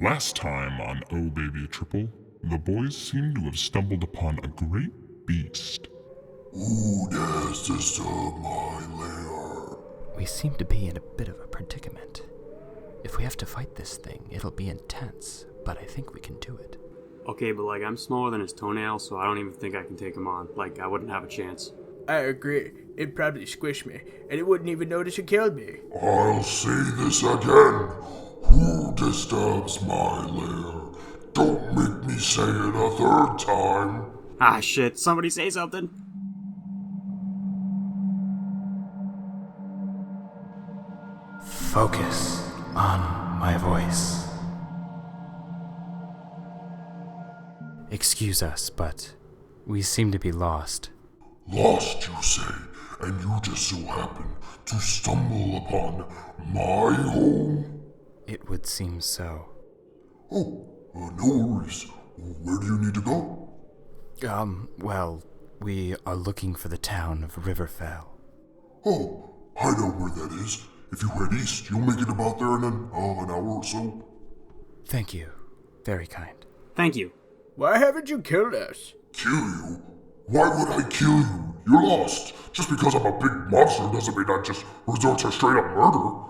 Last time on Oh Baby Triple, the boys seem to have stumbled upon a great beast. Who dares disturb my lair? We seem to be in a bit of a predicament. If we have to fight this thing, it'll be intense, but I think we can do it. Okay, but I'm smaller than his toenail, so I don't even think I can take him on. I wouldn't have a chance. I agree. It'd probably squish me, and it wouldn't even notice it killed me. I'll say this again. Who disturbs my lair? Don't make me say it a third time. Ah, shit. Somebody say something. Focus on my voice. Excuse us, but we seem to be lost. Lost, you say, and you just so happen to stumble upon my home? It would seem so. Oh, no worries. Where do you need to go? Well, we are looking for the town of Riverfell. Oh, I know where that is. If you head east, you'll make it about there in an hour or so. Thank you. Very kind. Thank you. Why haven't you killed us? Kill you? Why would I kill you? You're lost. Just because I'm a big monster doesn't mean I just resort to straight up murder.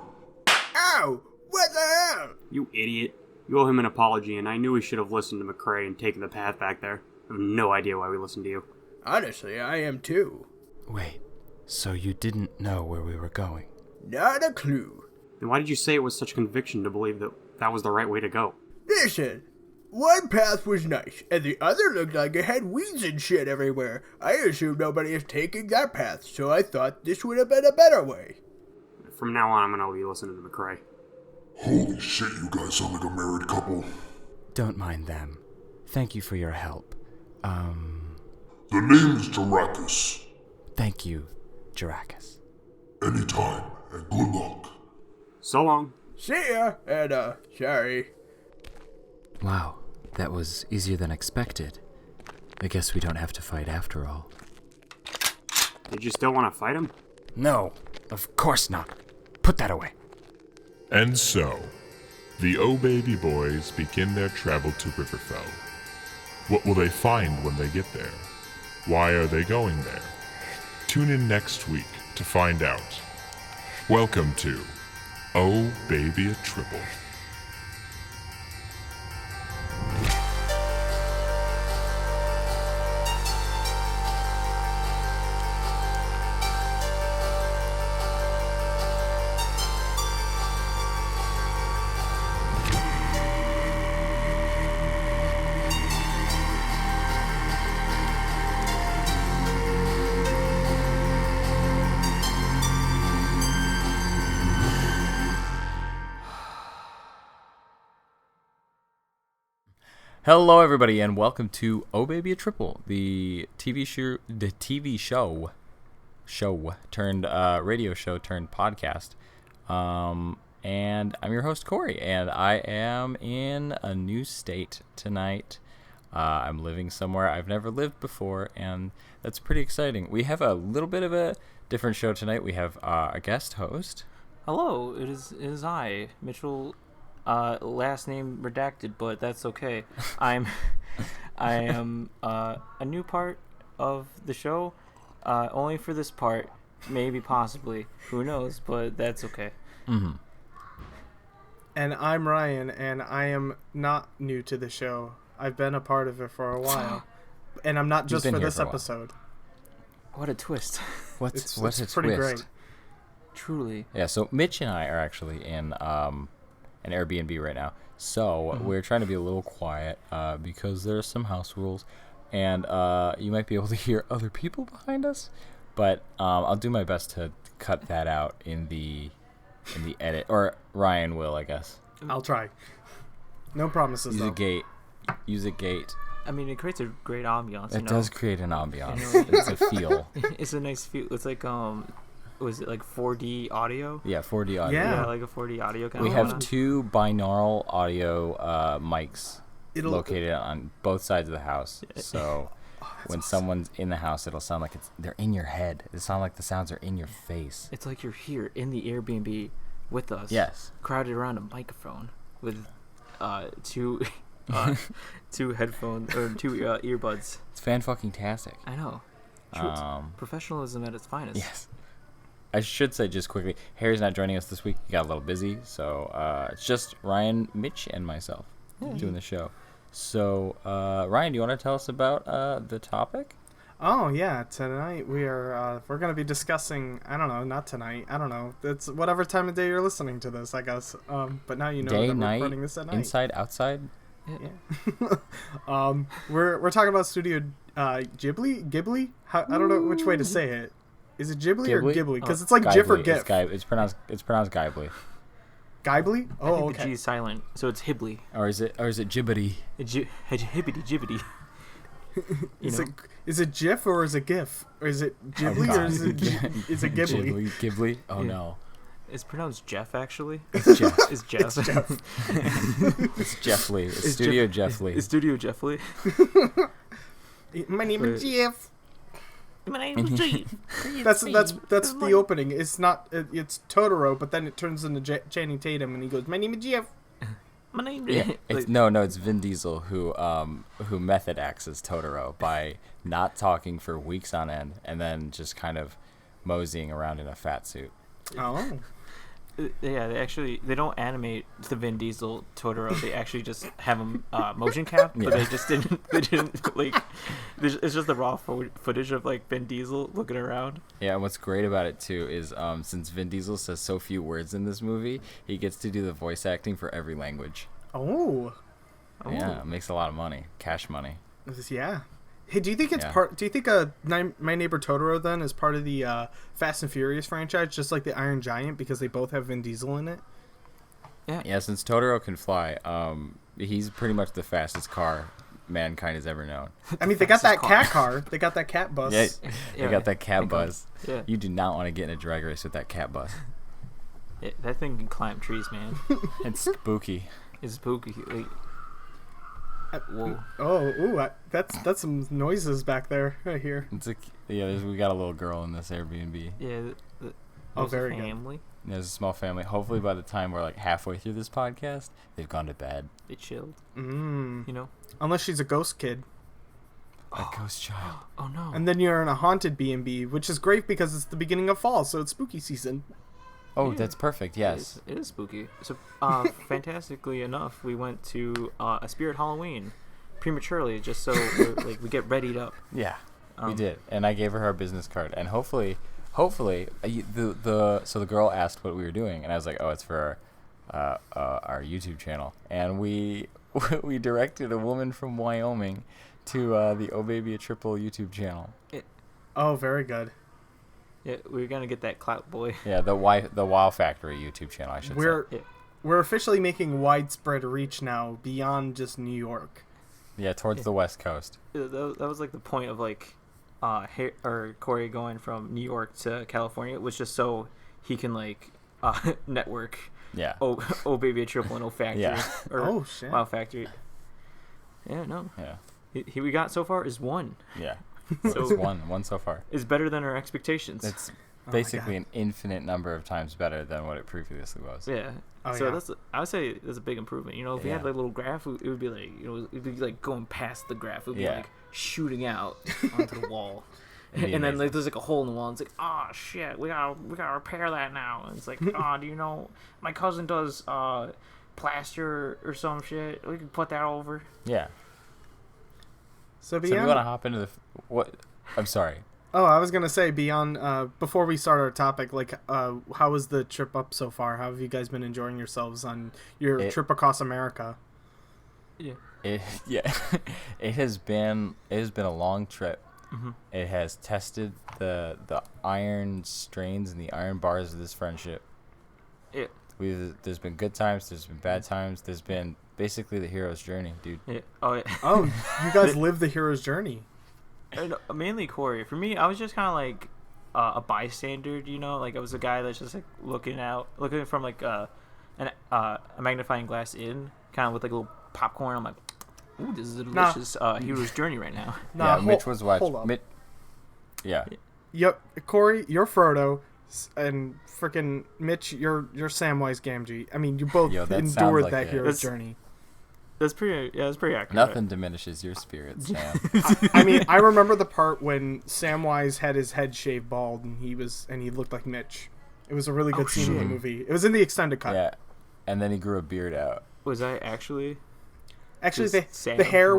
Ow! What the hell? You idiot. You owe him an apology, and I knew we should have listened to McCrae and taken the path back there. I have no idea why we listened to you. Honestly, I am too. Wait, so you didn't know where we were going? Not a clue. Then why did you say it with such conviction to believe that that was the right way to go? Listen, one path was nice, and the other looked like it had weeds and shit everywhere. I assumed nobody is taking that path, so I thought this would have been a better way. From now on, I'm going to be listening to McCrae. Holy shit, you guys sound like a married couple. Don't mind them. Thank you for your help. The name's Jaracus. Thank you, Jaracus. Anytime, and good luck. So long. See ya, and sorry. Wow, that was easier than expected. I guess we don't have to fight after all. Did you still want to fight him? No, of course not. Put that away. And so, the Oh Baby boys begin their travel to Riverfell. What will they find when they get there? Why are they going there? Tune in next week to find out. Welcome to Oh Baby a Triple. Hello, everybody, and welcome to Oh Baby a Triple, the TV show turned radio show turned podcast. And I'm your host Corey, and I am in a new state tonight. I'm living somewhere I've never lived before, and that's pretty exciting. We have a little bit of a different show tonight. We have a guest host. Hello, it is I, Mitchell. Last name redacted, but that's okay. I am a new part of the show, only for this part, maybe possibly, who knows, but that's okay. Mm-hmm. And I'm Ryan, and I am not new to the show. I've been a part of it for a while, and I'm not just for this episode. What a twist! What's a pretty twist? great. Truly. Yeah. So Mitch and I are actually in an Airbnb right now, so we're trying to be a little quiet because there's some house rules, and you might be able to hear other people behind us, but I'll do my best to cut that out in the edit, or Ryan will, I guess. I'll try. No promises, Use though. Use a gate. I mean, it creates a great ambiance. It does create an ambiance. You know, It's a feel. It's a nice feel. It's like was it like 4D audio? Yeah, 4D audio. Yeah. Yeah, like a 4D audio kind We of. have two binaural audio mics located on both sides of the house. So when someone's in the house, it'll sound like they're in your head. It sounds like the sounds are in your face. It's like you're here in the Airbnb with us. Yes. Crowded around a microphone with two two headphones or two earbuds. It's fan-fucking-tastic. I know. Professionalism at its finest. Yes. I should say just quickly, Harry's not joining us this week. He got a little busy, so it's just Ryan, Mitch, and myself doing the show. So, Ryan, do you want to tell us about the topic? Oh yeah, tonight we're going to be discussing. I don't know, not tonight. I don't know. It's whatever time of day you're listening to this, I guess. But now you know Day, that we're night, recording this at night. inside, outside. Yeah. We're talking about Studio Ghibli. I don't know which way to say it. Is it Ghibli or Ghibli? Because it's like Ghibli. GIF or GIF. It's pronounced Ghibli. Ghibli? I Oh, think the G is silent, so it's Hibli. Or is it Jibbity? Hibbity jibbity. Is it GIF or is it GIF? Or is it Ghibli or is it Ghibli? Ghibli? Oh no. It's pronounced Jeff, actually. It's Jeff. It's Jeff. It's Jeff. It's Jeff Lee. It's Studio Jeff Lee. It's Studio Jeff Lee. My name is Jeff. My name is Jeff. That's the opening. It's not. It's Totoro, but then it turns into Channing Tatum, and he goes, "My name is Jeff." My name is Yeah, it's Vin Diesel who method acts as Totoro by not talking for weeks on end and then just kind of moseying around in a fat suit. Oh. Yeah, they don't animate the Vin Diesel Totoro. They actually just have him motion cap, but they didn't like. It's just the raw footage of like Vin Diesel looking around. Yeah, and what's great about it too is since Vin Diesel says so few words in this movie, he gets to do the voice acting for every language. Oh. Yeah, it makes a lot of money, cash money. Yeah. Hey, do you think it's part? Do you think My Neighbor Totoro then is part of the Fast and Furious franchise, just like the Iron Giant, because they both have Vin Diesel in it? Yeah. Yeah, since Totoro can fly, he's pretty much the fastest car mankind has ever known. I mean, they got that cat car. They got that cat bus. Yeah, they got that cat bus. Yeah. You do not want to get in a drag race with that cat bus. That thing can climb trees, man. It's spooky. It's spooky. Like, whoa. That's some noises back there. Right here. We got a little girl in this Airbnb. Yeah. Very family. good. There's a small family. Hopefully by the time we're like halfway through this podcast, they've gone to bed. They chilled. You know. Unless she's a ghost kid. A ghost child. Oh no. And then you're in a haunted B&B, which is great because it's the beginning of fall, so it's spooky season. Oh, that's perfect. Yes. It is spooky. So, fantastically enough, we went to a Spirit Halloween prematurely, just so we get readied up. Yeah, we did, and I gave her our business card, and hopefully, the girl asked what we were doing, and I was like, oh, it's for our YouTube channel, and we directed a woman from Wyoming to the Oh Baby a Triple YouTube channel. Oh, very good. Yeah, we're gonna get that clout, boy. Yeah, the Wow Factory YouTube channel, I should say. We're officially making widespread reach now beyond just New York. Yeah, towards the West Coast. That was like the point of like, Corey going from New York to California was just so he can like, network. Yeah. Oh Baby a Triple and Oh Factory. Yeah. Or shit. Wow Factory. Yeah, no. Yeah. He we got so far is one. Yeah. So it's one so far. It's better than our expectations. It's basically an infinite number of times better than what it previously was. Yeah. I would say that's a big improvement. You know, if we had like a little graph, it would be like, you know, it'd be like going past the graph. It would be like shooting out onto the wall. And then like there's like a hole in the wall. And it's like, oh shit, we gotta repair that now. And it's like, oh, do you know my cousin does plaster or some shit? We can put that over. Yeah. So we want to hop into what? I'm sorry. Oh, I was gonna say beyond. Before we start our topic, like, how was the trip up so far? How have you guys been enjoying yourselves on your trip across America? Yeah. It has been a long trip. Mm-hmm. It has tested the iron strains and the iron bars of this friendship. Yeah. There's been good times. There's been bad times. There's been basically the hero's journey, dude. Yeah. Oh, yeah. Oh, you guys live the hero's journey. Mainly Corey. For me, I was just kind of like a bystander, you know? Like, I was a guy that's just like looking from like a magnifying glass in, kind of with like a little popcorn. I'm like, ooh, this is a delicious hero's journey right now. Mitch was watching. Yeah. Yep, Corey, you're Frodo, and freaking Mitch, you're Samwise Gamgee. I mean, you both endured that hero's journey. That's pretty accurate. Nothing diminishes your spirit, Sam. I mean, I remember the part when Samwise had his head shaved bald and he looked like Mitch. It was a really good scene in the movie. It was in the extended cut. Yeah, and then he grew a beard out. Was I actually? Actually, the hair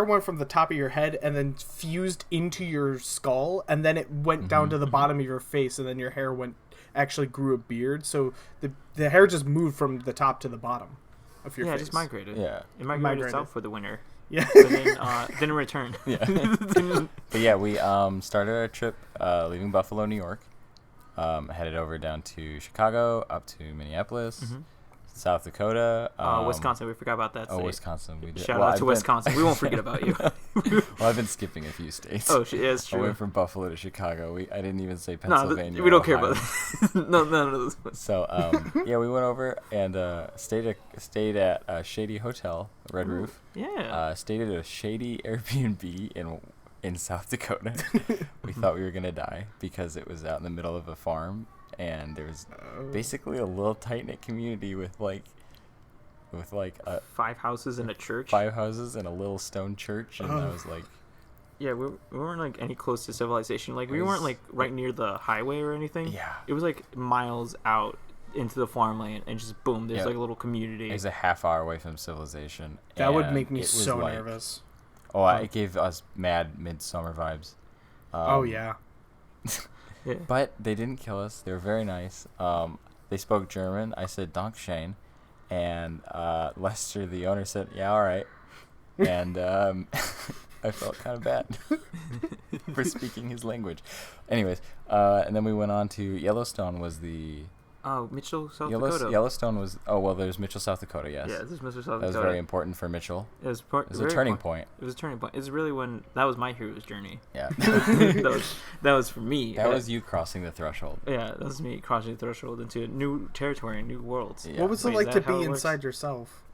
went from the top of your head and then fused into your skull, and then it went down to the bottom of your face, and then your hair actually grew a beard. So the hair just moved from the top to the bottom of your face. Yeah, it just migrated. Yeah, it migrated south for the winter. Yeah, but then returned. Yeah, but yeah, we started our trip leaving Buffalo, New York, headed over down to Chicago, up to Minneapolis. South Dakota. Wisconsin. We forgot about that state. Wisconsin. We did. Shout out to Wisconsin. We won't forget about you. I've been skipping a few states. Oh, yeah, it's true. I went from Buffalo to Chicago. I didn't even say Pennsylvania. No, we don't care about that. None of those. So, yeah, we went over and stayed at a shady hotel, Red Roof. Yeah. Stayed at a shady Airbnb in South Dakota. We thought we were going to die because it was out in the middle of a farm. And there was basically a little tight-knit community with 5 houses and a church. 5 houses and a little stone church, and I was like, yeah, we weren't like any close to civilization. Like we weren't like right near the highway or anything. Yeah, it was like miles out into the farmland, and just boom, there's like a little community. It's a half-hour away from civilization. That would make me so nervous. Oh, it gave us mad midsummer vibes. Oh yeah. Yeah. But they didn't kill us. They were very nice. They spoke German. I said Dankeschön, and Lester, the owner, said, "Yeah, all right." And I felt kind of bad for speaking his language. Anyways, and then we went on to Yellowstone. Was the Mitchell, South Dakota. Yellowstone was. Oh well, there's Mitchell, South Dakota. Yes. Yeah, this is Mitchell, South Dakota. That was very important for Mitchell. It was a turning point. It was a turning point. It's really when that was my hero's journey. Yeah. that was for me. That was you crossing the threshold. Yeah, that was me crossing the threshold into new territory and new worlds. Yeah. What was it like to be inside yourself?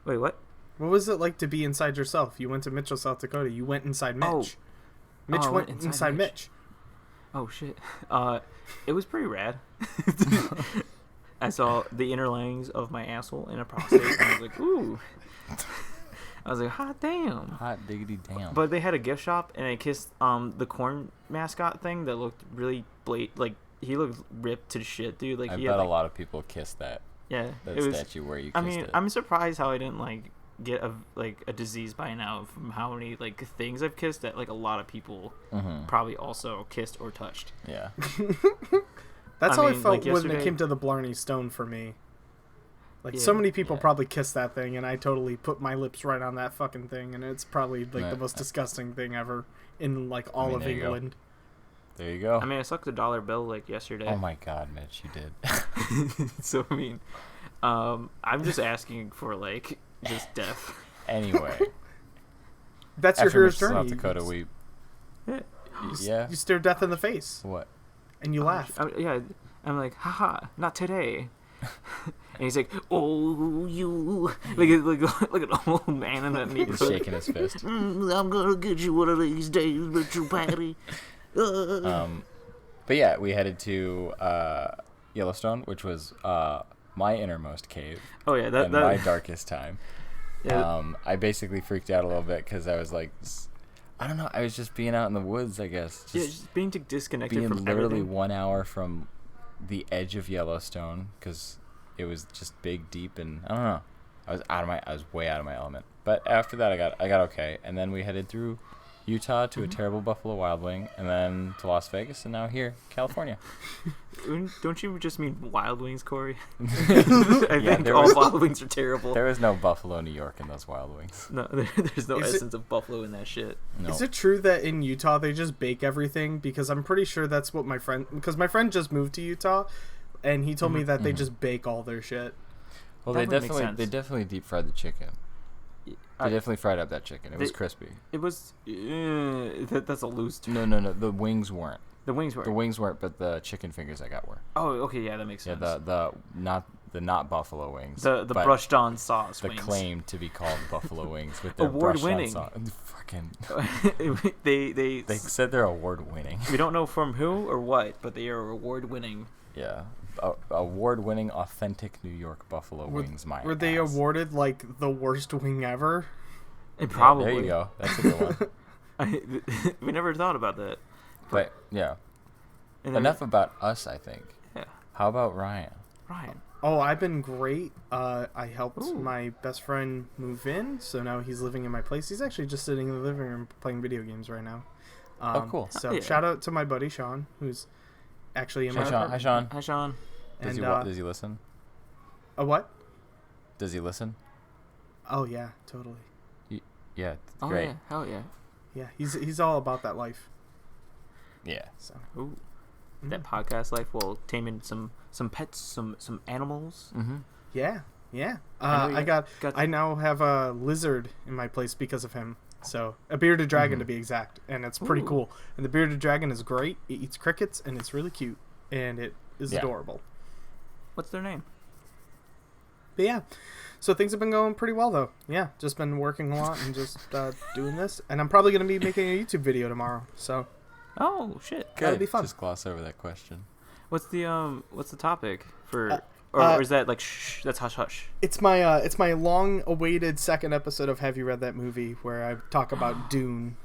Wait, what? What was it like to be inside yourself? You went to Mitchell, South Dakota. You went inside Mitch. Mitch went inside Mitch. Oh shit. It was pretty rad. I saw the inner linings of my asshole in a prostate, and I was like, ooh. I was like, hot damn. Hot diggity damn. But they had a gift shop, and I kissed the corn mascot thing that looked really like he looked ripped to shit, dude. Like I he bet had, a lot of people kissed that. Yeah, that statue where you kissed it. I'm surprised how I didn't get a disease by now from how many things I've kissed that a lot of people probably also kissed or touched. Yeah. That's how I felt when it came to the Blarney Stone for me. So many people probably kissed that thing, and I totally put my lips right on that fucking thing, and it's probably the most disgusting thing ever in all of England. There you go. I mean, I sucked a dollar bill yesterday. Oh my god, Mitch, you did. So I mean, I'm just asking for just death. Anyway, that's your hero's journey. South Dakota, you stare death in the face. What? And you laugh. I'm like, haha, not today. And he's like, oh, you. Like an old man in that neighborhood. He's shaking his fist. I'm going to get you one of these days, Richard Patty. But yeah, we headed to Yellowstone, which was my innermost cave. Oh, yeah. That my darkest time. Yeah. I basically freaked out a little bit because I was like... I don't know. I was just being out in the woods, I guess. Just being disconnected from literally everything. 1 hour from the edge of Yellowstone because it was just big, deep, and I don't know. I was way out of my element. But after that, I got okay, and then we headed through Utah to a terrible Buffalo Wild Wing, and then to Las Vegas, and now here, California. Don't you just mean Wild Wings, Corey? I think all Wild Wings are terrible. There was no Buffalo, New York in those Wild Wings. No, there's no essence of buffalo in that shit. No. Is it true that in Utah they just bake everything? Because I'm pretty sure that's what my friend just moved to Utah, and he told me that they just bake all their shit. Well, they definitely deep fried the chicken. They definitely fried up that chicken. It was crispy. It was that's a loose term. No. The wings weren't. The wings weren't, but the chicken fingers I got were. Oh, okay, yeah, that makes sense. Yeah, the not buffalo wings. The brushed on sauce. The wings. claim to be called buffalo wings with their award winning. Fucking. they said they're award winning. We don't know from who or what, but they are award winning. Yeah, award-winning authentic New York buffalo wings. Were they awarded like the worst wing ever? Probably. There you go. That's a good one. We never thought about that. But yeah. Enough about us, I think. Yeah. How about Ryan? Oh, I've been great. I helped my best friend move in, so now he's living in my place. He's actually just sitting in the living room playing video games right now. Cool. So shout out to my buddy Sean, who's actually in my apartment. Hi, Sean. Does he listen? A what? Does he listen? Oh yeah, totally. Yeah, Oh great. yeah, hell yeah. Yeah, he's all about that life. Yeah. So. Ooh. That podcast life will tame in some pets, some animals. Mm-hmm. Yeah. I now have a lizard in my place because of him. So a bearded dragon to be exact, and it's pretty cool. And the bearded dragon is great. It eats crickets, and it's really cute, and it is adorable. What's their name? But yeah, so things have been going pretty well though. Yeah, just been working a lot and just doing this, and I'm probably gonna be making a YouTube video tomorrow. So. Oh shit! That'll be fun. Just gloss over that question. What's the topic for? Or is that like shh? That's hush hush. It's my long-awaited second episode of Have You Read That Movie, where I talk about Dune.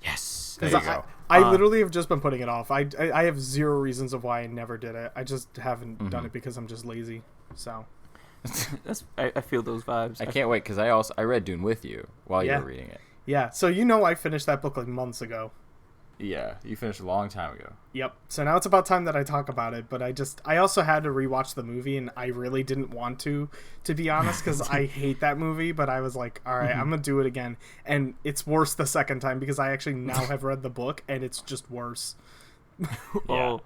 Yes. There you go. I literally have just been putting it off. I have zero reasons of why I never did it. I just haven't done it because I'm just lazy. So. I feel those vibes. I can't wait because I read Dune with you while you were reading it. Yeah. So I finished that book like months ago. Yeah, you finished a long time ago. Yep. So now it's about time that I talk about it, but I also had to rewatch the movie, and I really didn't want to be honest, because I hate that movie, but I was like, all right, I'm going to do it again. And it's worse the second time because I actually now have read the book, and it's just worse. Oh.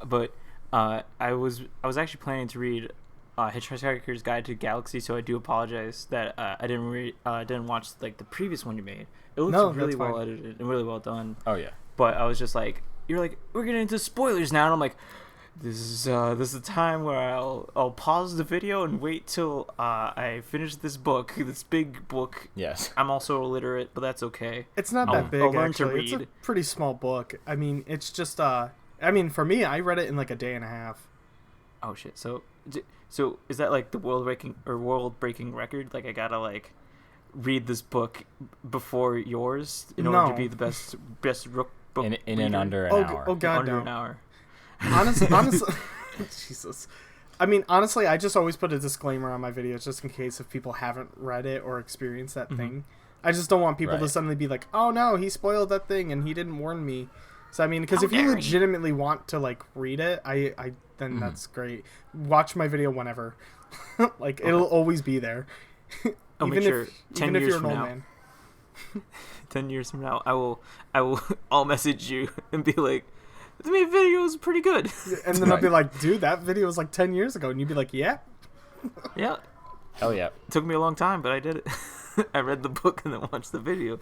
But I was actually planning to read Hitchhiker's Guide to the Galaxy, so I do apologize that I didn't watch like the previous one you made. It looks really well edited and really well done. Oh yeah. But I was just like, you're like, we're getting into spoilers now, and I'm like, this is the time where I'll pause the video and wait till I finish this book, this big book. Yes. I'm also illiterate, but that's okay. It's not that big. I'll learn actually. to read. It's a pretty small book. I mean, it's just for me, I read it in like a day and a half. Oh shit! So is that like the world-breaking record? Like I gotta like read this book before yours in order to be the best book in under an hour. Oh god, under an hour. Honestly, Jesus. I mean, honestly, I just always put a disclaimer on my videos just in case if people haven't read it or experienced that thing. I just don't want people to suddenly be like, "Oh no, he spoiled that thing and he didn't warn me." So I mean, because if you legitimately want to like read it, then that's great. Watch my video whenever. Like it'll always be there. Even if 10 years from now. 10 years from now, I'll message you and be like, the video was pretty good. And then I'll be like, dude, that video was like 10 years ago. And you'd be like, yeah. Yeah. Hell yeah. It took me a long time, but I did it. I read the book and then watched the video.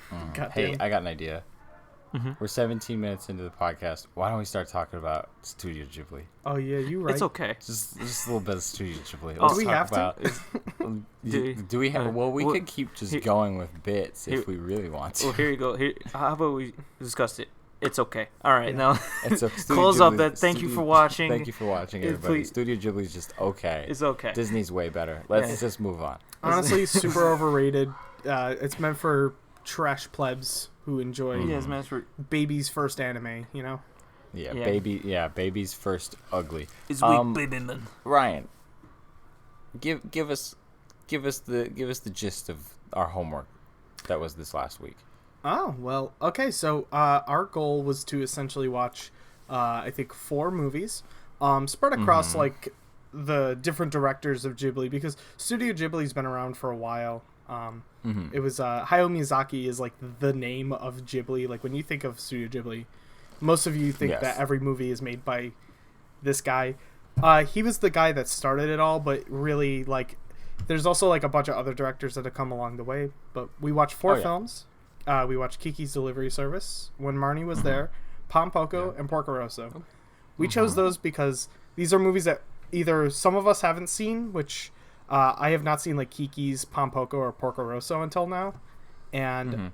Hey, I got an idea. We're 17 minutes into the podcast. Why don't we start talking about Studio Ghibli? Oh yeah, you're right. It's okay. Just a little bit of Studio Ghibli. Do we have to? Do we have? Well, we could keep just going with bits if we really want to. Well, here you go. How about we discuss it? It's okay. All right, now it's a close up that. Thank you for watching. Thank you for watching, everybody. Studio Ghibli is just okay. It's okay. Disney's way better. Let's just move on. Honestly, super overrated. It's meant for trash plebs who enjoy baby's first anime, you know? Yeah, baby's first ugly. It's weak baby man. Ryan, give us the gist of our homework that was this last week. Oh, well, okay, so our goal was to essentially watch I think 4 movies spread across like the different directors of Ghibli, because Studio Ghibli's been around for a while. It was Hayao Miyazaki is like the name of Ghibli. Like when you think of Studio Ghibli, most of you think that every movie is made by this guy. He was the guy that started it all, but really like there's also like a bunch of other directors that have come along the way. But we watched 4 films. We watched Kikis Delivery Service, When Marnie Was There, Pom Poko, and Porco Rosso. We chose those because these are movies that either some of us haven't seen, which I have not seen like Kikis, Pom Poko, or Porco Rosso until now, and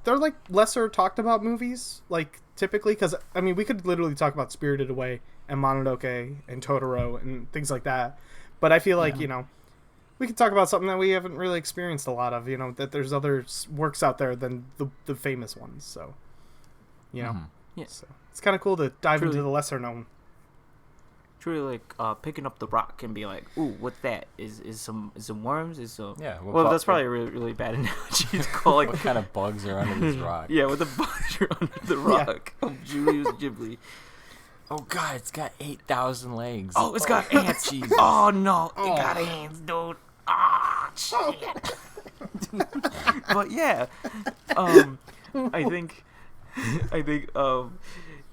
they're like lesser talked about movies, like typically, because I mean we could literally talk about Spirited Away and Mononoke and Totoro and things like that. But I feel like, we could talk about something that we haven't really experienced a lot of, that there's other works out there than the famous ones. So, Yeah. So it's kind of cool to dive Truly. into the lesser known. Truly, like picking up the rock and be like, "Ooh, what's that? Is some worms? Is some Yeah. Well, that's probably a really, really bad analogy to call like What kind of bugs are under this rock? yeah, what the bugs are under the rock of Studio Ghibli. Oh God, it's got 8,000 legs. Oh, it's got ants. Jesus. Oh no, it got ants, dude. Ah, shit. But yeah, I think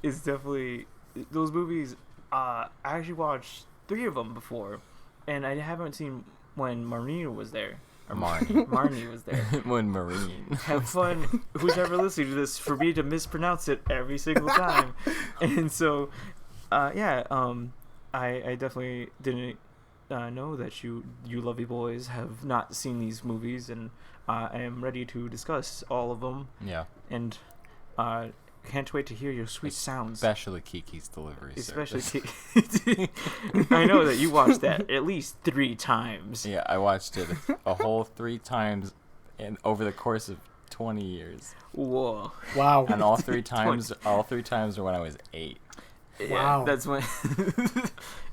it's definitely those movies. I actually watched 3 of them before, and I haven't seen when Marina was there. Or Marnie was there. When Marine. Have fun, who's ever listening to this, for me to mispronounce it every single time. And so, I definitely didn't know that you lovely boys have not seen these movies, and I am ready to discuss all of them. Yeah. And can't wait to hear your sweet sounds. Especially Kiki's delivery Especially service. I know that you watched that at least 3 times. Yeah, I watched it a whole 3 times over the course of 20 years. Whoa. Wow. And all 3 times are when I was 8. Yeah, Wow. that's when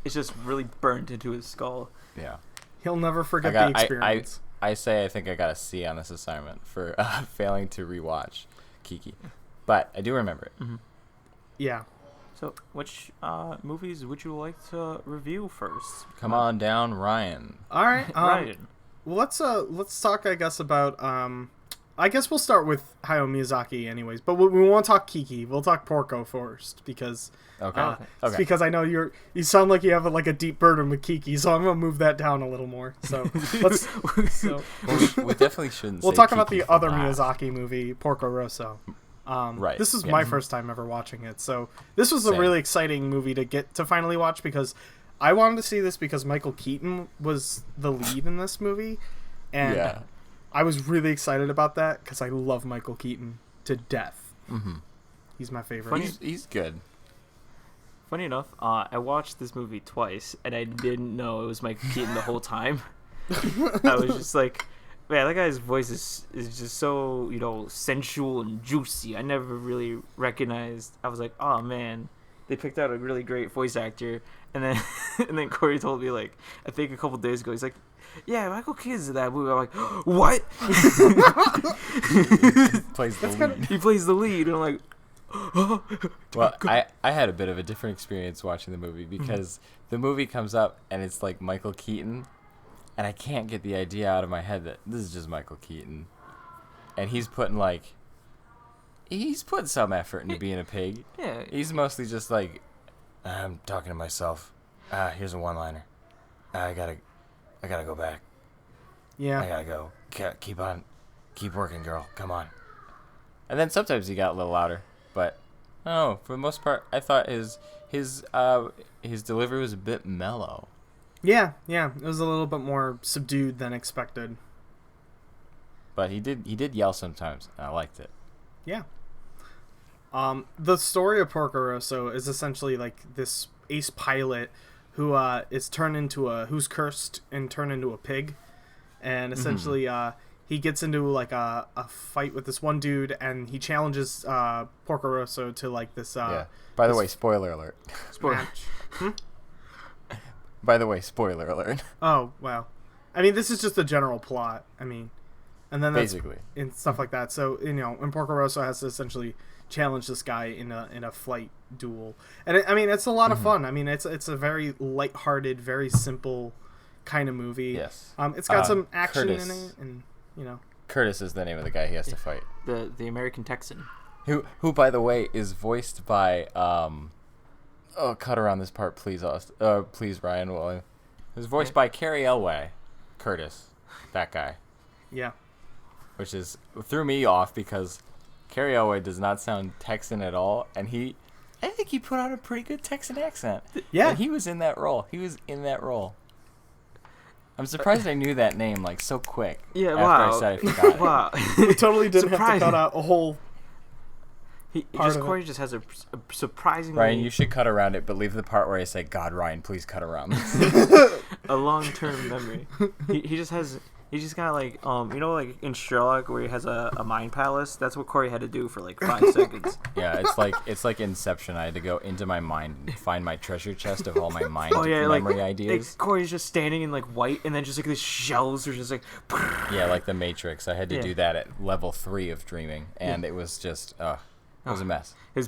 it's just really burnt into his skull. Yeah. He'll never forget the experience. I think I got a C on this assignment for failing to rewatch Kiki. But I do remember it. Mm-hmm. Yeah. So, which movies would you like to review first? Come on down, Ryan. All right. Ryan. Well, let's talk, I guess, about I guess we'll start with Hayao Miyazaki, anyways. But we won't talk Kiki. We'll talk Porco first because Okay. it's because I know you sound like you have like a deep burden with Kiki, so I'm gonna move that down a little more. So let's. We definitely shouldn't. We'll say talk about Kiki the for other last. Miyazaki movie, Porco Rosso. Right. This is Yeah. my first time ever watching it, so this was a Same. really exciting movie to get to finally watch because I wanted to see this because Michael Keaton was the lead in this movie, and Yeah. I was really excited about that because I love Michael Keaton to death. Mm-hmm. He's my favorite. He's good. Funny enough, I watched this movie twice, and I didn't know it was Michael Keaton the whole time. I was just like, man, that guy's voice is just so, sensual and juicy. I never really recognized. I was like, oh man, they picked out a really great voice actor. And then Corey told me, like, I think a couple days ago, he's like, yeah, Michael Keaton's in that movie. I'm like, what? Plays the lead. He plays the lead, and I'm like, Well, I had a bit of a different experience watching the movie because the movie comes up and it's like Michael Keaton, and I can't get the idea out of my head that this is just Michael Keaton, and he's putting some effort into being a pig. yeah. He's mostly just like, I'm talking to myself. Here's a one-liner. I gotta go back. Yeah. I gotta go. Keep working, girl. Come on. And then sometimes he got a little louder, but for the most part, I thought his delivery was a bit mellow. Yeah. It was a little bit more subdued than expected. But he did yell sometimes, and I liked it. Yeah. The story of Porco Rosso is essentially like this ace pilot who is turned into who's cursed and turned into a pig, and essentially he gets into like a fight with this one dude, and he challenges Porco Rosso to like this. Yeah. By the way, spoiler alert. Match. By the way, spoiler alert. Oh wow, I mean this is just the general plot. I mean, and then that's, Basically. and stuff like that. So and Porco Rosso has to essentially challenge this guy in a flight duel, and it's a lot of fun. I mean it's a very lighthearted, very simple kind of movie. Yes. It's got some action Curtis. in it, and Curtis is the name of the guy he has to fight. The American Texan. Who by the way is voiced by cut around this part please please Ryan William. It was voiced by Carrie Elway. Curtis, that guy. yeah. Which threw me off because Carrie Elway does not sound Texan at all, and I think he put on a pretty good Texan accent. Yeah. And he was in that role. I'm surprised I knew that name like so quick. Yeah, after wow. I said I forgot it. Wow. We totally didn't have to Surprising. cut out a whole. Corey just has a surprisingly Ryan, you should cut around it, but leave the part where I say, "God, Ryan, please cut around this." a long-term memory. He just got like like in Sherlock where he has a mind palace. That's what Corey had to do for like 5 seconds. Yeah, it's like Inception. I had to go into my mind and find my treasure chest of all my mind memory ideas. Like Corey's just standing in like white, and then just like these shells are just like. Yeah, like the Matrix. I had to do that at level 3 of dreaming, and it was just it was a mess. He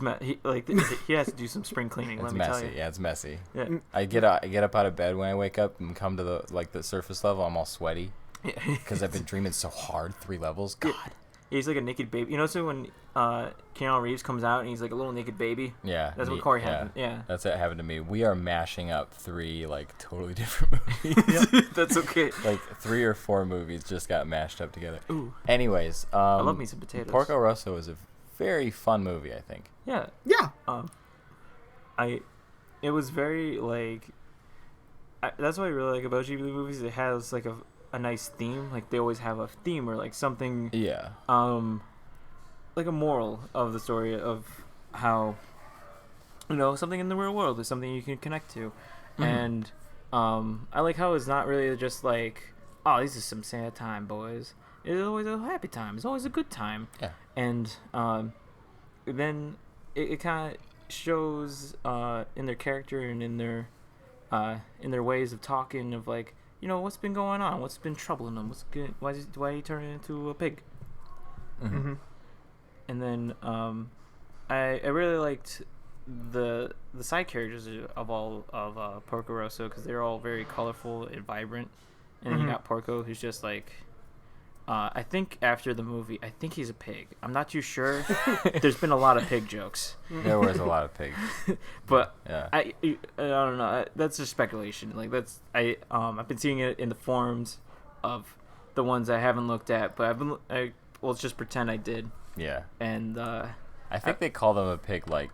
has to do some spring cleaning. It's let me messy. tell you. Yeah, it's messy. Yeah. I get up out of bed when I wake up and come to the surface level. I'm all sweaty because I've been dreaming so hard. 3 levels. God. Yeah. He's like a naked baby. You know, so when Keanu Reeves comes out and he's like a little naked baby. Yeah. That's what Corey happened. Yeah. That's what happened to me. We are mashing up 3 like totally different movies. That's okay. Like 3 or 4 movies just got mashed up together. Ooh. Anyways, I love me some potatoes. Porco Rosso is a very fun movie, I think. Yeah. Yeah. It was very like. That's what I really like about Ghibli movies. It has like a nice theme. Like they always have a theme or like something. Yeah. Like a moral of the story of how, something in the real world is something you can connect to, and I like how it's not really just like, oh, this is some sad time, boys. It's always a happy time. It's always a good time. Yeah. And then it kind of shows in their character and in their ways of talking of like, what's been going on, what's been troubling them, what's good, why he turning into a pig. Mm-hmm. And then I really liked the side characters of all of Porco Rosso because they're all very colorful and vibrant. And then you got Porco, who's just like, I think after the movie, I think he's a pig. I'm not too sure. There's been a lot of pig jokes. There was a lot of pigs. But yeah. I don't know. That's just speculation. Like I've been seeing it in the forums of the ones I haven't looked at, but let's just pretend I did. Yeah. And I think they call them a pig like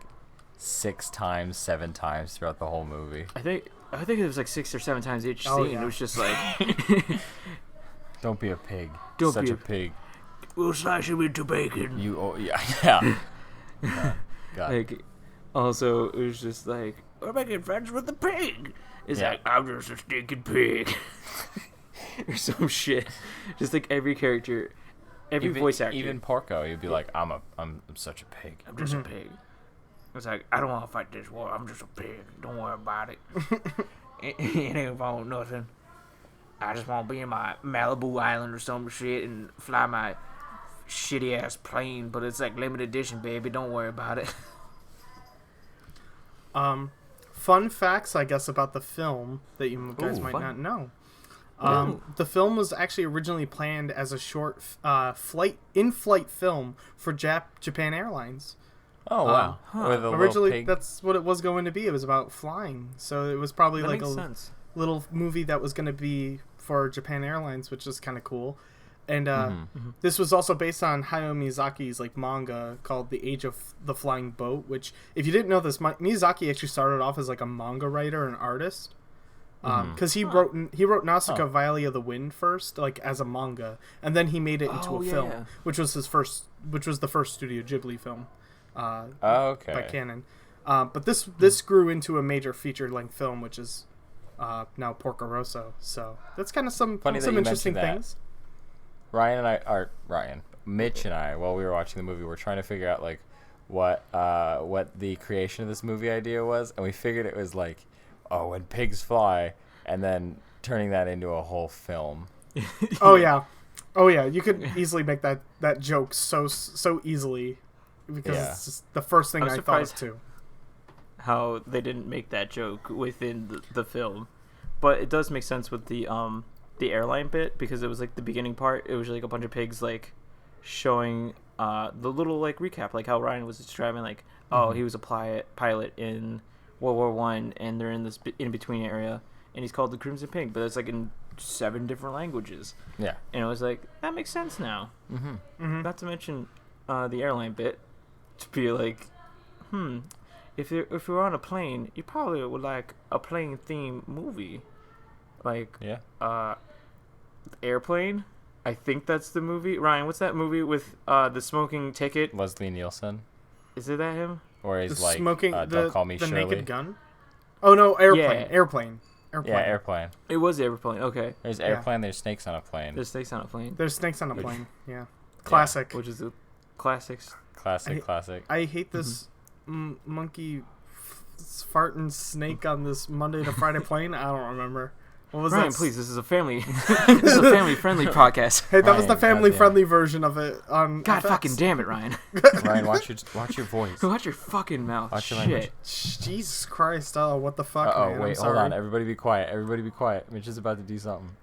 6 times, 7 times throughout the whole movie. I think it was like 6 or 7 times each scene. Yeah. It was just like, don't be a pig. Don't Such be a pig. We'll slice him into bacon. Yeah. God. Like, also, it was just like, we're making friends with the pig. It's like, I'm just a stinking pig. Or some shit. Just like every character, voice actor. Even Porco, you'd be like, I'm such a pig. I'm just a pig. It's like, I don't want to fight this war. I'm just a pig. Don't worry about it. It ain't about nothing. I just want to be in my Malibu island or some shit and fly my shitty ass plane, but it's like limited edition, baby. Don't worry about it. Fun facts, I guess, about the film that you guys might not know. The film was actually originally planned as a short in-flight film for Japan Airlines. Oh, wow. Originally, that's what it was going to be. It was about flying. So it was probably that like makes a sense. Little movie that was going to be for Japan Airlines, which is kind of cool. And this was also based on Hayao Miyazaki's like manga called The Age of the Flying Boat, which, if you didn't know this, Miyazaki actually started off as like a manga writer and artist. Because he wrote Nausicaa Valley of the Wind first, like as a manga, and then he made it into a film, which was the first Studio Ghibli film. By Canon. But this grew into a major feature-length film, which is now Porco Rosso. So that's kind of some interesting things. Mitch and I, while we were watching the movie, were trying to figure out like what the creation of this movie idea was, and we figured it was like, when pigs fly, and then turning that into a whole film. Oh yeah, you could easily make that joke so easily because it's just the first thing I thought of too. How they didn't make that joke within the film, but it does make sense with the airline bit because it was like the beginning part. It was like a bunch of pigs like showing the little like recap, like how Ryan was describing like, he was a pilot in World War I, and they're in this in between area, and he's called the Crimson Pig, but it's like in 7 different languages. Yeah, and it was like that makes sense now. Not to mention the airline bit to be like, if you're on a plane, you probably would like a plane themed movie, like Airplane. I think that's the movie. Ryan, what's that movie with the smoking ticket? Leslie Nielsen. Is it that him? Or he's The like, smoking, don't call me the Shirley. naked gun? Oh, no, airplane. Yeah. Airplane. Yeah, airplane. It was airplane. Okay. There's airplane. There's snakes on a plane. There's snakes on a plane. There's snakes on a plane. Yeah. Classic. Which is a classics. Classic. I hate this monkey farting snake on this Monday to Friday plane. I don't remember. What was Ryan, that? please, this is a family friendly podcast. Hey, that was the Ryan, family goddamn. friendly version of it on God FX. fucking damn it, Ryan. Ryan, watch your voice. Watch your fucking mouth. Watch your Shit. language. Jesus Christ. Oh, what the fuck, Oh, man? wait, I'm hold sorry. on. Everybody be quiet. Mitch is about to do something.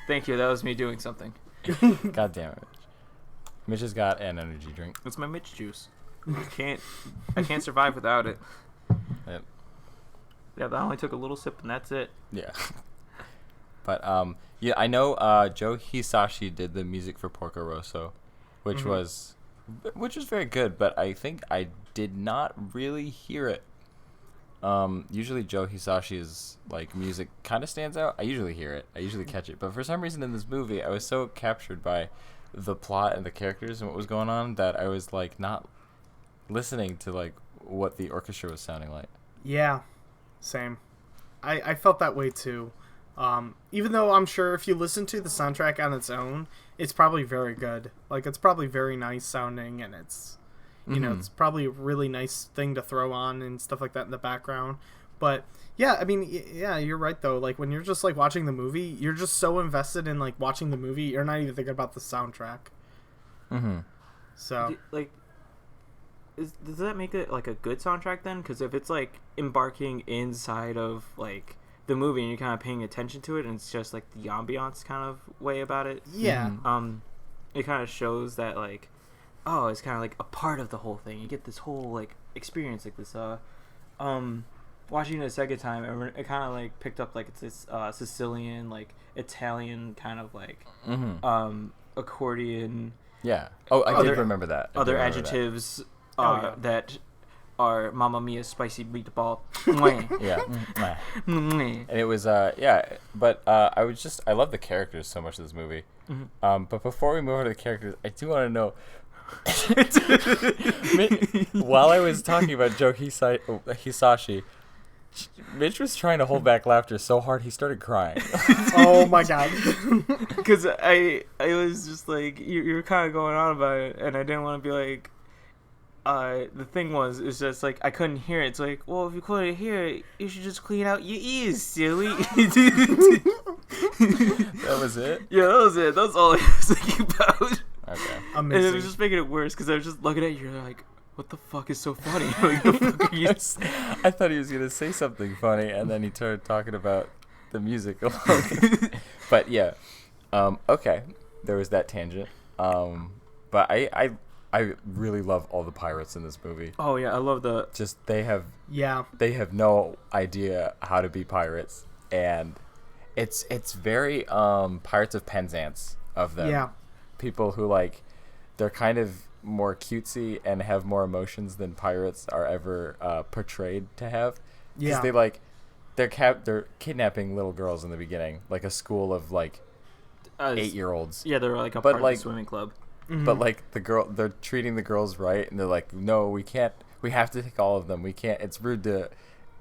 Thank you. That was me doing something. God damn it. Mitch has got an energy drink. It's my Mitch juice. I can't survive without it. Yep. Yeah, but I only took a little sip and that's it. Yeah. But yeah, I know Joe Hisashi did the music for Porco Rosso, which was very good, but I think I did not really hear it. Usually Joe Hisashi's like music kind of stands out. I usually hear it. I usually catch it. But for some reason in this movie, I was so captured by the plot and the characters and what was going on that I was like not listening to like what the orchestra was sounding like. Yeah, same. I felt that way too. Even though I'm sure if you listen to the soundtrack on its own, it's probably very good. Like, it's probably very nice sounding, and it's, you know, it's probably a really nice thing to throw on and stuff like that in the background. But yeah, I mean, yeah, you're right though. Like, when you're just like watching the movie, you're just so invested in like watching the movie, you're not even thinking about the soundtrack. So Like, does that make it like a good soundtrack then? Because if it's like embarking inside of like the movie and you're kind of paying attention to it, and it's just like the ambiance kind of way about it. yeah, It kind of shows that like, oh, it's kind of like a part of the whole thing. You get this whole like experience, like this. Watching it a second time, it kind of like picked up like it's this Sicilian, like Italian kind of like accordion. Yeah. Oh, I did remember that. Other adjectives that are Mamma Mia spicy meatball. Yeah. And it was yeah, but I love the characters so much of this movie. But before we move on to the characters, I do want to know while I was talking about Joe Hisashi, Mitch was trying to hold back laughter so hard he started crying. oh my god. Because I was just like, you were kind of going on about it, and I didn't want to be like, the thing it's just like, I couldn't hear it. It's like, well, if you couldn't hear it, you should just clean out your ears, silly. That was it? Yeah, that was it. That's all I was thinking about. Okay. Amazing. And it was just making it worse, because I was just looking at you, like, what the fuck is so funny? Like, the fuck are you I thought he was going to say something funny, and then he started talking about the music. But yeah, okay, there was that tangent. But I really love all the pirates in this movie. Oh yeah, I love the They have no idea how to be pirates, and it's very Pirates of Penzance of them. Yeah. People who like, they're kind of more cutesy and have more emotions than pirates are ever portrayed to have. Yeah. Because they're kidnapping little girls in the beginning, like a school of like 8-year-olds. Yeah, they're like a But, part like, of the swimming club. But like they're treating the girls right, and they're like, no, we can't. We have to take all of them. We can't. It's rude to.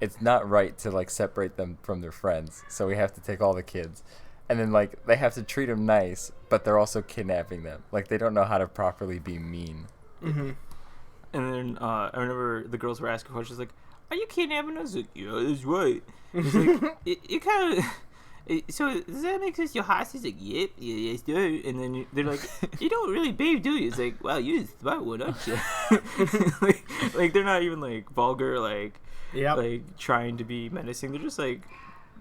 It's not right to like separate them from their friends. So we have to take all the kids, and then like they have to treat them nice, but they're also kidnapping them. Like they don't know how to properly be mean. And then I remember the girls were asking questions like, "Are you kidnapping us?" Like, yeah, that's right. It's like it kind of. So does that make sense? Your house is like, yep, yes, do. And then they're like, you don't really bathe, do you? It's like, wow, you're a smart one, aren't you? like they're not even like vulgar, like trying to be menacing. They're just like,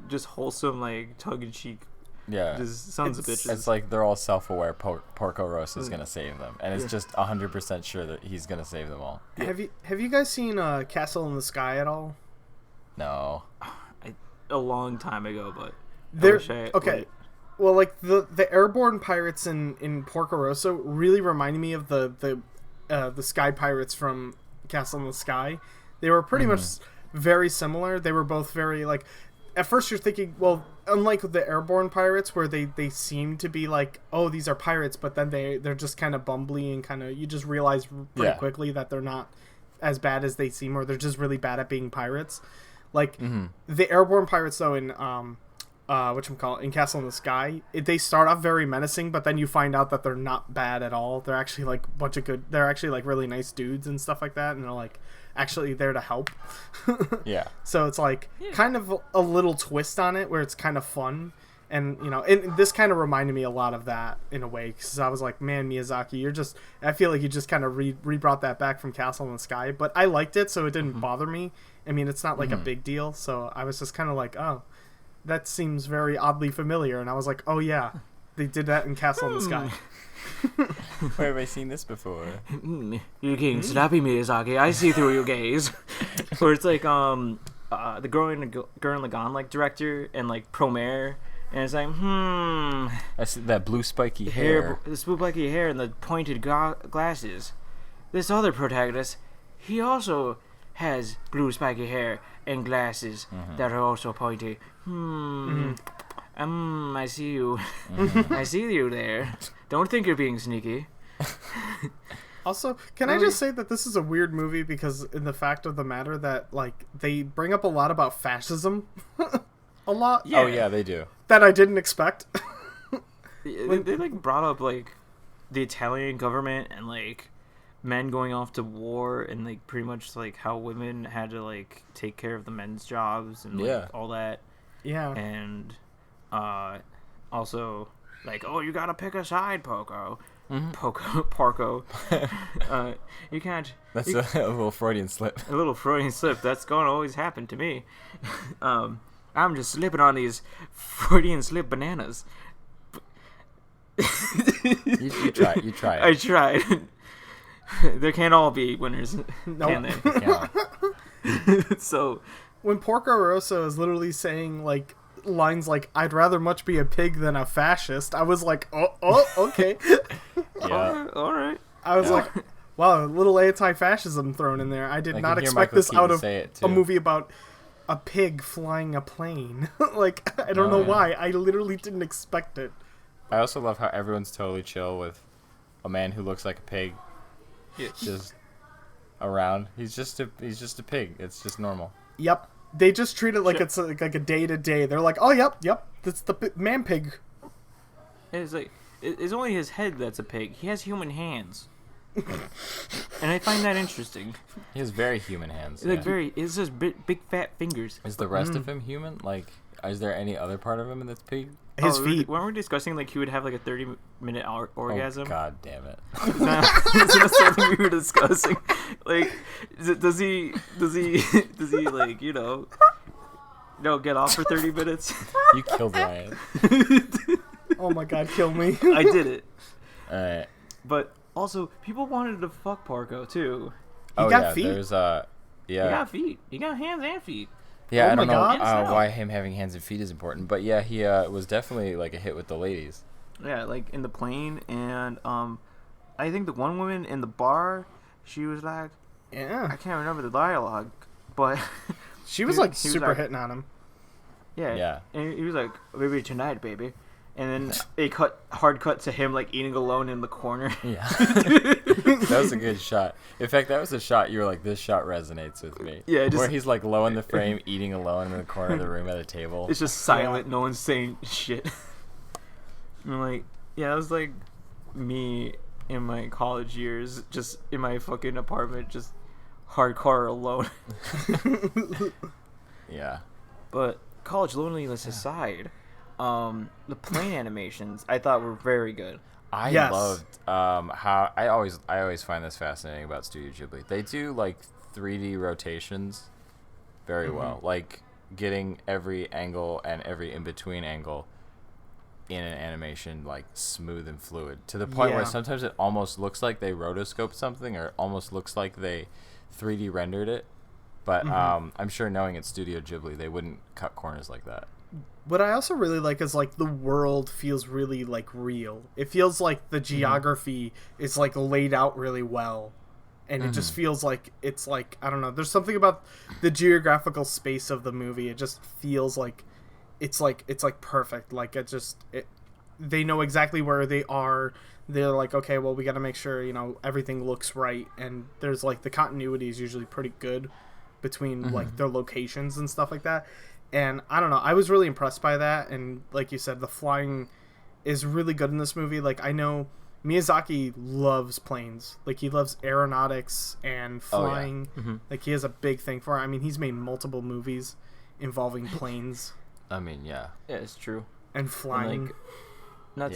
just wholesome, like tongue in cheek. Yeah, just sons of bitches. It's like they're all self-aware. Porco Rosso is gonna save them, and it's just 100% sure that he's gonna save them all. Have you guys seen Castle in the Sky at all? No. A long time ago, but. Okay. Well, like the airborne pirates in Porco Rosso really reminded me of the sky pirates from Castle in the Sky. They were pretty much very similar. They were both very like. At first, you're thinking, well, unlike the airborne pirates where they seem to be like, oh, these are pirates, but then they're just kind of bumbly and kind of, you just realize pretty quickly that they're not as bad as they seem, or they're just really bad at being pirates. Like the airborne pirates though in in Castle in the Sky, they start off very menacing, but then you find out that they're not bad at all. They're actually like they're actually like really nice dudes and stuff like that, and they're like actually there to help. Yeah. So it's like kind of a little twist on it where it's kind of fun. And, you know, and this kind of reminded me a lot of that in a way, because I was like, man, Miyazaki, I feel like you just kind of re-brought that back from Castle in the Sky. But I liked it, so it didn't bother me. I mean, it's not like a big deal. So I was just kind of like, oh, that seems very oddly familiar. And I was like, oh, yeah, they did that in Castle in the Sky. Where have I seen this before? You're getting snappy, Miyazaki. I see through your gaze. Where it's like the Gurren Lagann like director and like Promare. And it's like, I see that blue spiky hair. This blue spiky hair and the pointed glasses. This other protagonist, he also has blue spiky hair and glasses that are also pointy. I see you. I see you there. Don't think you're being sneaky. Also, can I just say that this is a weird movie because in the fact of the matter that, like, they bring up a lot about fascism. A lot. Yeah. Oh, yeah, they do. That I didn't expect. They like brought up like the Italian government and like men going off to war and like pretty much like how women had to like take care of the men's jobs and like all that. Yeah. And also like, oh, you gotta pick a side, Porco. Porco. You can't. That's a little Freudian slip. A little Freudian slip. That's gonna always happen to me. I'm just slipping on these Freudian slip bananas. You tried. I tried. There can't all be winners, can they? So, when Porco Rosso is literally saying like lines like "I'd rather much be a pig than a fascist," I was like, oh, okay. Yeah. All right. I was like, wow, a little anti-fascism thrown in there. I did not expect this out of a movie about a pig flying a plane. Like, I don't know why. I literally didn't expect it. I also love how everyone's totally chill with a man who looks like a pig just around. He's just a pig. It's just normal. Yep. They just treat it like it's like a day-to-day. They're like, oh, yep, that's the man pig. It's like, it's only his head that's a pig. He has human hands. And I find that interesting. He has very human hands. Like it's just big fat fingers. Is the rest of him human? Like, is there any other part of him that's pig? His feet. Weren't we discussing like he would have like a 30-minute orgasm? Oh, God damn it! Isn't that something we were discussing? Like, does he like get off for 30 minutes? You killed Ryan. Oh my God, kill me! I did it. All right. But also, people wanted to fuck Porco too. He got feet. There's He got feet. He got hands and feet. Yeah, I don't know why him having hands and feet is important, but yeah, he was definitely like a hit with the ladies. Yeah, like in the plane, and I think the one woman in the bar, she was like, I can't remember the dialogue, but she was like super hitting on him. Yeah. And he was like, "Maybe tonight, baby." And then a hard cut to him like eating alone in the corner. Yeah, that was a good shot. In fact, that was a shot you were like, this shot resonates with me. Yeah, where he's like low in the frame, eating alone in the corner of the room at a table. It's just silent. No one's saying shit. And I'm like, yeah, it was like me in my college years, just in my fucking apartment, just hardcore alone. Yeah. But college loneliness aside. The plane animations I thought were very good. I loved how I always find this fascinating about Studio Ghibli. They do like 3D rotations very well, like getting every angle and every in-between angle in an animation like smooth and fluid to the point where sometimes it almost looks like they rotoscoped something or almost looks like they 3D rendered it. But I'm sure knowing it's Studio Ghibli, they wouldn't cut corners like that. What I also really like is like the world feels really like real. It feels like the geography is like laid out really well. And it just feels like it's like, I don't know, there's something about the geographical space of the movie. It just feels like it's like perfect. Like they know exactly where they are. They're like, okay, well, we got to make sure, you know, everything looks right. And there's like the continuity is usually pretty good between like their locations and stuff like that. And I don't know, I was really impressed by that. And like you said, the flying is really good in this movie. Like, I know Miyazaki loves planes. Like, he loves aeronautics and flying. Oh, yeah. Like, he has a big thing for it. I mean, he's made multiple movies involving planes. I mean, yeah. Yeah, it's true. And flying. And,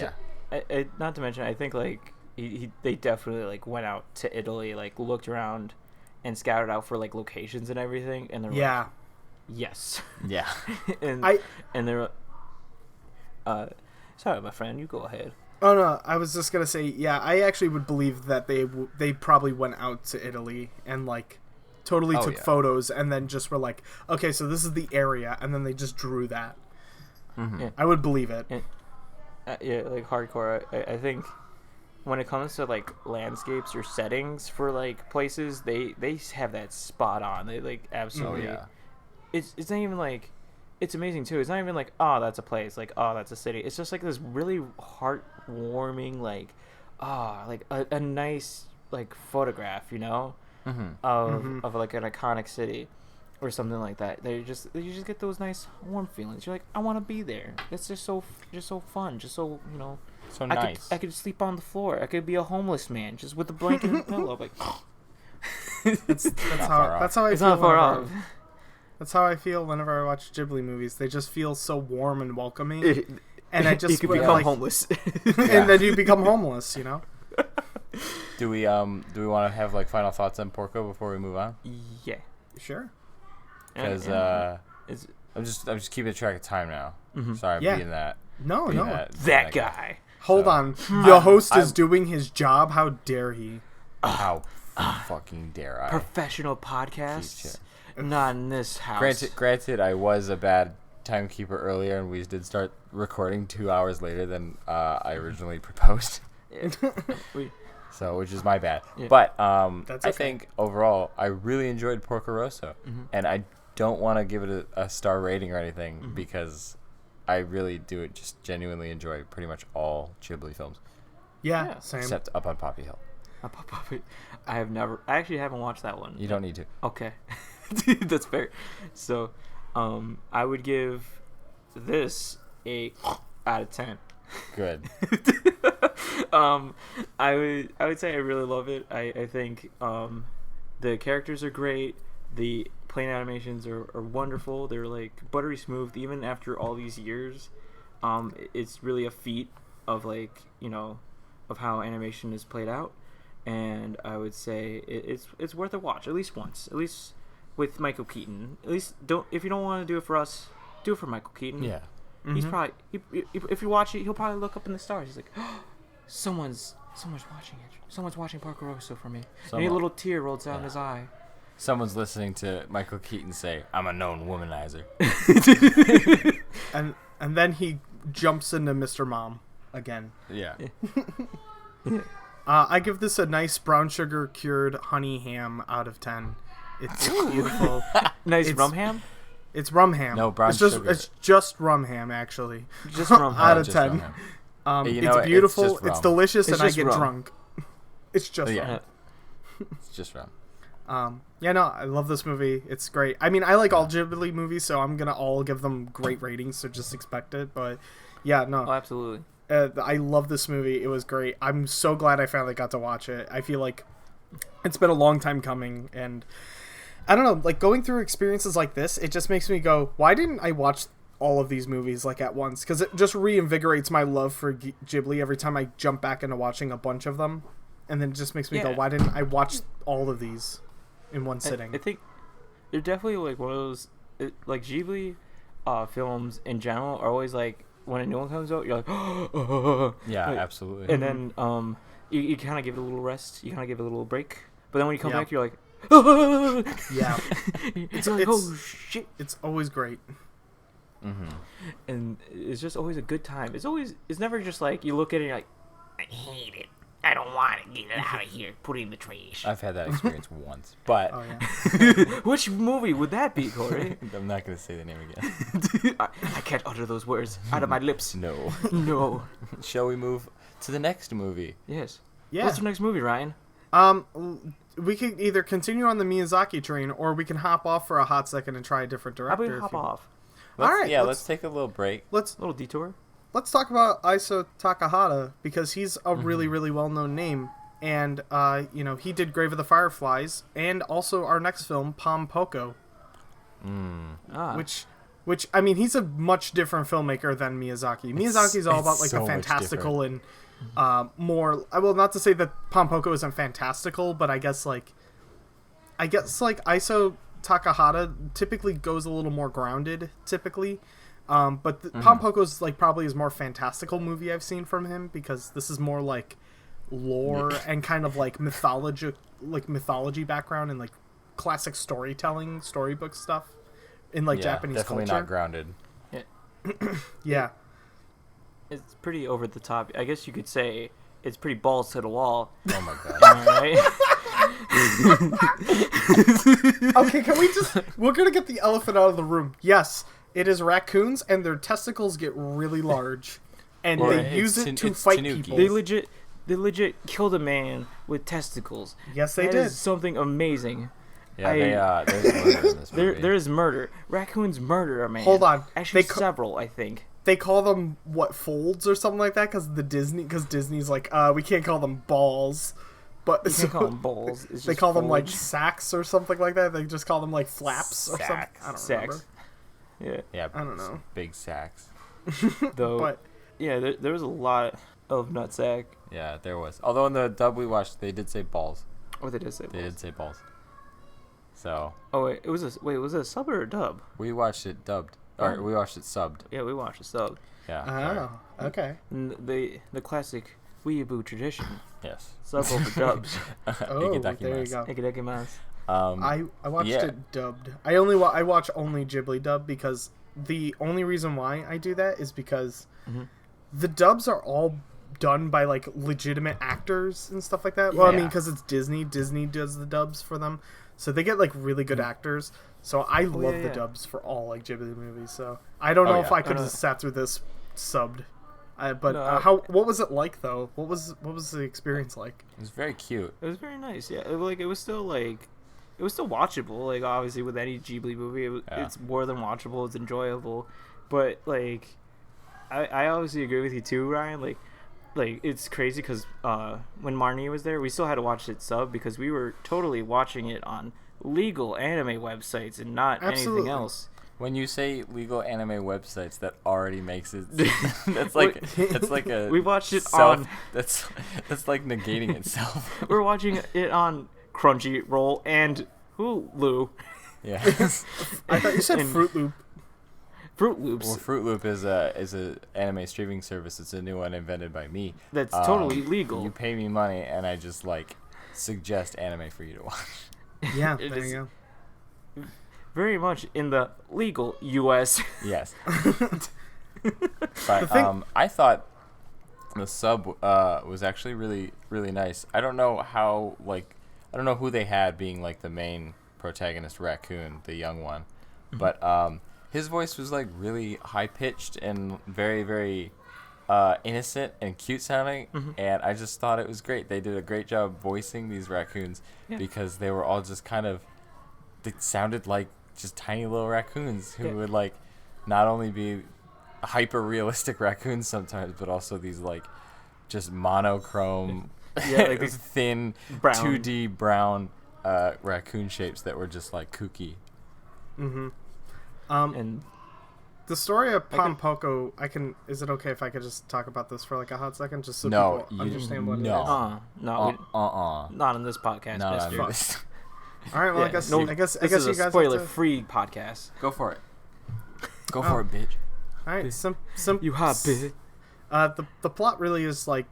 like, not to mention, I think, like, they definitely, like, went out to Italy, like, looked around and scouted out for, like, locations and everything. And they're like, yes. Yeah. and they're sorry, my friend, you go ahead. Oh, no, I was just going to say, yeah, I actually would believe that they probably went out to Italy and, like, totally took photos and then just were like, okay, so this is the area, and then they just drew that. Yeah. I would believe it. And, yeah, like, hardcore. I think when it comes to, like, landscapes or settings for, like, places, they have that spot on. They, like, absolutely... Oh, yeah. It's not even, like... It's amazing, too. It's not even like, oh, that's a place. Like, oh, that's a city. It's just, like, this really heartwarming, like, like, a nice, like, photograph, you know? Of, like, an iconic city or something like that. You just get those nice, warm feelings. You're like, I want to be there. It's just so fun. Just so, you know... So nice. I could sleep on the floor. I could be a homeless man just with a blanket and a pillow. Like, that's how I feel. It's not far off. That's how I feel whenever I watch Ghibli movies. They just feel so warm and welcoming. And I just you could become homeless. And then you become homeless, you know? Do we want to have like final thoughts on Porco before we move on? Yeah. Sure. Because I'm just keeping track of time now. Sorry, I'm being that. No. That guy. Hold on. The host is doing his job. How dare he? How fucking dare I? Professional podcasts. Not in this house. Granted, I was a bad timekeeper earlier, and we did start recording 2 hours later than I originally proposed. So, which is my bad. Yeah. But I think overall, I really enjoyed Porco Rosso, and I don't want to give it a star rating or anything because I really do just genuinely enjoy pretty much all Ghibli films. Yeah, same. Except Up on Poppy Hill. I actually haven't watched that one. You don't need to. Okay. That's fair. So, I would give this a out of 10. Good. I would say I really love it. I think the characters are great. The plane animations are wonderful. They're like buttery smooth even after all these years. It's really a feat of like, you know, of how animation is played out. And I would say it's worth a watch at least once. At least with Michael Keaton. At least if you don't want to do it for us, do it for Michael Keaton. Yeah. He's probably if you watch it, he'll probably look up in the stars. He's like, oh, someone's watching it. Someone's watching Porco Rosso for me. And a little tear rolls down his eye. Someone's listening to Michael Keaton say, "I'm a known womanizer," and then he jumps into Mr. Mom again. Yeah. I give this a nice brown sugar cured honey ham out of 10. It's beautiful. Nice rum ham. It's rum ham. No brown sugar. It's just rum ham, actually. Just rum ham. Out of 10. It's beautiful. It's delicious, and I get drunk. It's just rum. It's just rum. Yeah, no, I love this movie. It's great. I mean, I like all Ghibli movies, so I'm gonna all give them great ratings. So just expect it. But yeah, no. Oh, absolutely. I love this movie. It was great. I'm so glad I finally got to watch it. I feel like it's been a long time coming, and I don't know, like going through experiences like this, it just makes me go, why didn't I watch all of these movies like at once? Because it just reinvigorates my love for Ghibli every time I jump back into watching a bunch of them, and then it just makes me go, why didn't I watch all of these in one sitting? I think they're definitely like one of those like Ghibli films in general are always like when a new one comes out, you're like, yeah, like, absolutely. And then you kind of give it a little rest, you kind of give it a little break, but then when you come back, you're like, yeah, it's like, oh shit, it's always great. And it's just always a good time. It's never just like you look at it and you're like, I hate it. I don't want it. Get it out of here. Put it in the trash. I've had that experience once, but Oh yeah. Which movie would that be, Corey? I'm not gonna say the name again. I can't utter those words out of my lips. No. No. Shall we move to the next movie? Yes. Yeah. What's the next movie, Ryan? We can either continue on the Miyazaki train, or we can hop off for a hot second and try a different How director. about we hop off? Let's, All right, yeah, let's- let's take a little break. Let's A little detour. talk about Isao Takahata, because he's a really, really well-known name. And, he did Grave of the Fireflies, and also our next film, Pom Poko, which, I mean, he's a much different filmmaker than Miyazaki. Miyazaki's all about, like, so the much fantastical and more... Well, not to say that Pom Poko isn't fantastical, but I guess, like, Isao Takahata typically goes a little more grounded, typically. But Pom Poko's, like, probably his more fantastical movie I've seen from him, because this is more, like, lore and kind of, like, mythology background and, like, classic storytelling, storybook stuff in, like, Japanese definitely culture. not grounded. Yeah. It's pretty over the top. I guess you could say it's pretty balls to the wall. Oh my god. Alright? Okay, can we just... We're gonna get the elephant out of the room. Yes, it is raccoons, and their testicles get really large. And Or they use it to it's fight tanuki. people. They legit killed a man with testicles. Yes, they That did. is something amazing. Yeah, there's murder in this movie. There is murder. Raccoons murder a man. Hold on. Actually, They several, I think. They call them, folds or something like that, because Disney's like, we can't call them balls. But You can't call them balls. It's they just call them, like, foliage. sacks or something like that. They just call them, like, flaps or something. I don't remember. Sacks. Yeah. Yeah, I don't know. big sacks. Though, But yeah, there was a lot of nutsack. Yeah, there was. Although in the dub we watched, they did say balls. Oh, they did say They balls. did say balls. So Oh, wait, was it a sub or a dub? we watched it dubbed, or we watched it subbed. Yeah, we watched a sub. Yeah. sorry. oh, okay. And the classic weeaboo tradition. Yes. Sub over dubs. Oh, Ikedaki there you mas. go. Ikadakimasu. I watched yeah. it dubbed. I watch only Ghibli dub, because the only reason why I do that is because the dubs are all done by, like, legitimate actors and stuff like that. Well, I mean, Yeah. because it's Disney does the dubs for them, so they get, like, really good actors. So I love the yeah. dubs for all, like, Ghibli movies. So I don't know if yeah. I could have sat through this subbed. But No. what was it like, though? What was the experience like? It was very cute. It was very nice. Yeah, it was still watchable. Like, obviously with any Ghibli movie, it's more than watchable. It's enjoyable. But, like, I obviously agree with you too, Ryan. Like it's crazy because when Marnie was there, we still had to watch it sub because we were totally watching it on legal anime websites and not Absolutely. anything else. When you say legal anime websites, that already makes it. That's like a. We watched it self, on. That's like negating itself. We're watching it on Crunchyroll and Hulu. Yeah. I thought you said And- Fruit Loop. Fruit Loops. Well, Fruit Loop is a anime streaming service. It's a new one invented by me. That's totally legal. You pay me money, and I just like suggest anime for you to watch. Yeah, It there is- you go. Very much in the legal U.S. Yes. But I thought the sub was actually really really nice. I don't know who they had being like the main protagonist, Raccoon, the young one, but his voice was like really high pitched and very very innocent and cute sounding, and I just thought it was great. They did a great job voicing these raccoons because they were all just they sounded like just tiny little raccoons who would like not only be hyper realistic raccoons sometimes, but also these like just monochrome, like these thin brown. 2D brown raccoon shapes that were just like kooky. And The story of Pom Poko, is it okay if I could just talk about this for like a hot second, just so No, people understand what no. it is? not in this podcast. No, Mister. no, this. All right, well, Yeah, I guess this is you a guys have spoiler-free podcast. Go for it. Go for it, bitch. to. All right, You hot bitch. The plot really is like,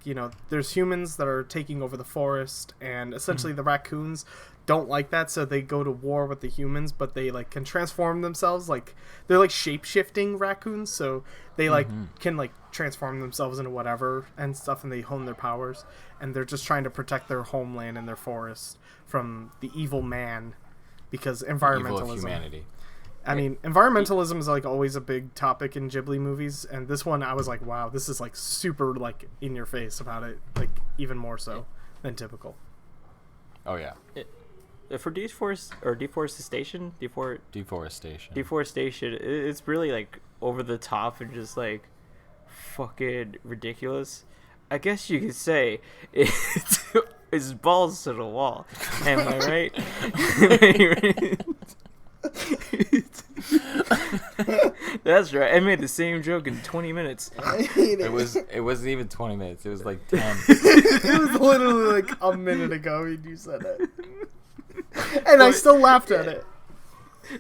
there's humans that are taking over the forest, and essentially the raccoons, don't like that, so they go to war with the humans, but they like can transform themselves. Like they're like shape-shifting raccoons, so they like can like transform themselves into whatever and stuff, and they hone their powers. And they're just trying to protect their homeland and their forest from the evil man, because environmentalism. Evil of humanity. I mean, environmentalism is like always a big topic in Ghibli movies, and this one I was like, wow, this is like super like in your face about it, like even more so than typical. Oh yeah. For deforestation, it's really like over the top and just like fucking ridiculous. I guess you could say it's balls to the wall. Am I right? That's right. I made the same joke in 20 minutes. It wasn't even 20 minutes. It was like 10. It was literally like a minute ago when you said it. And I still laughed at it.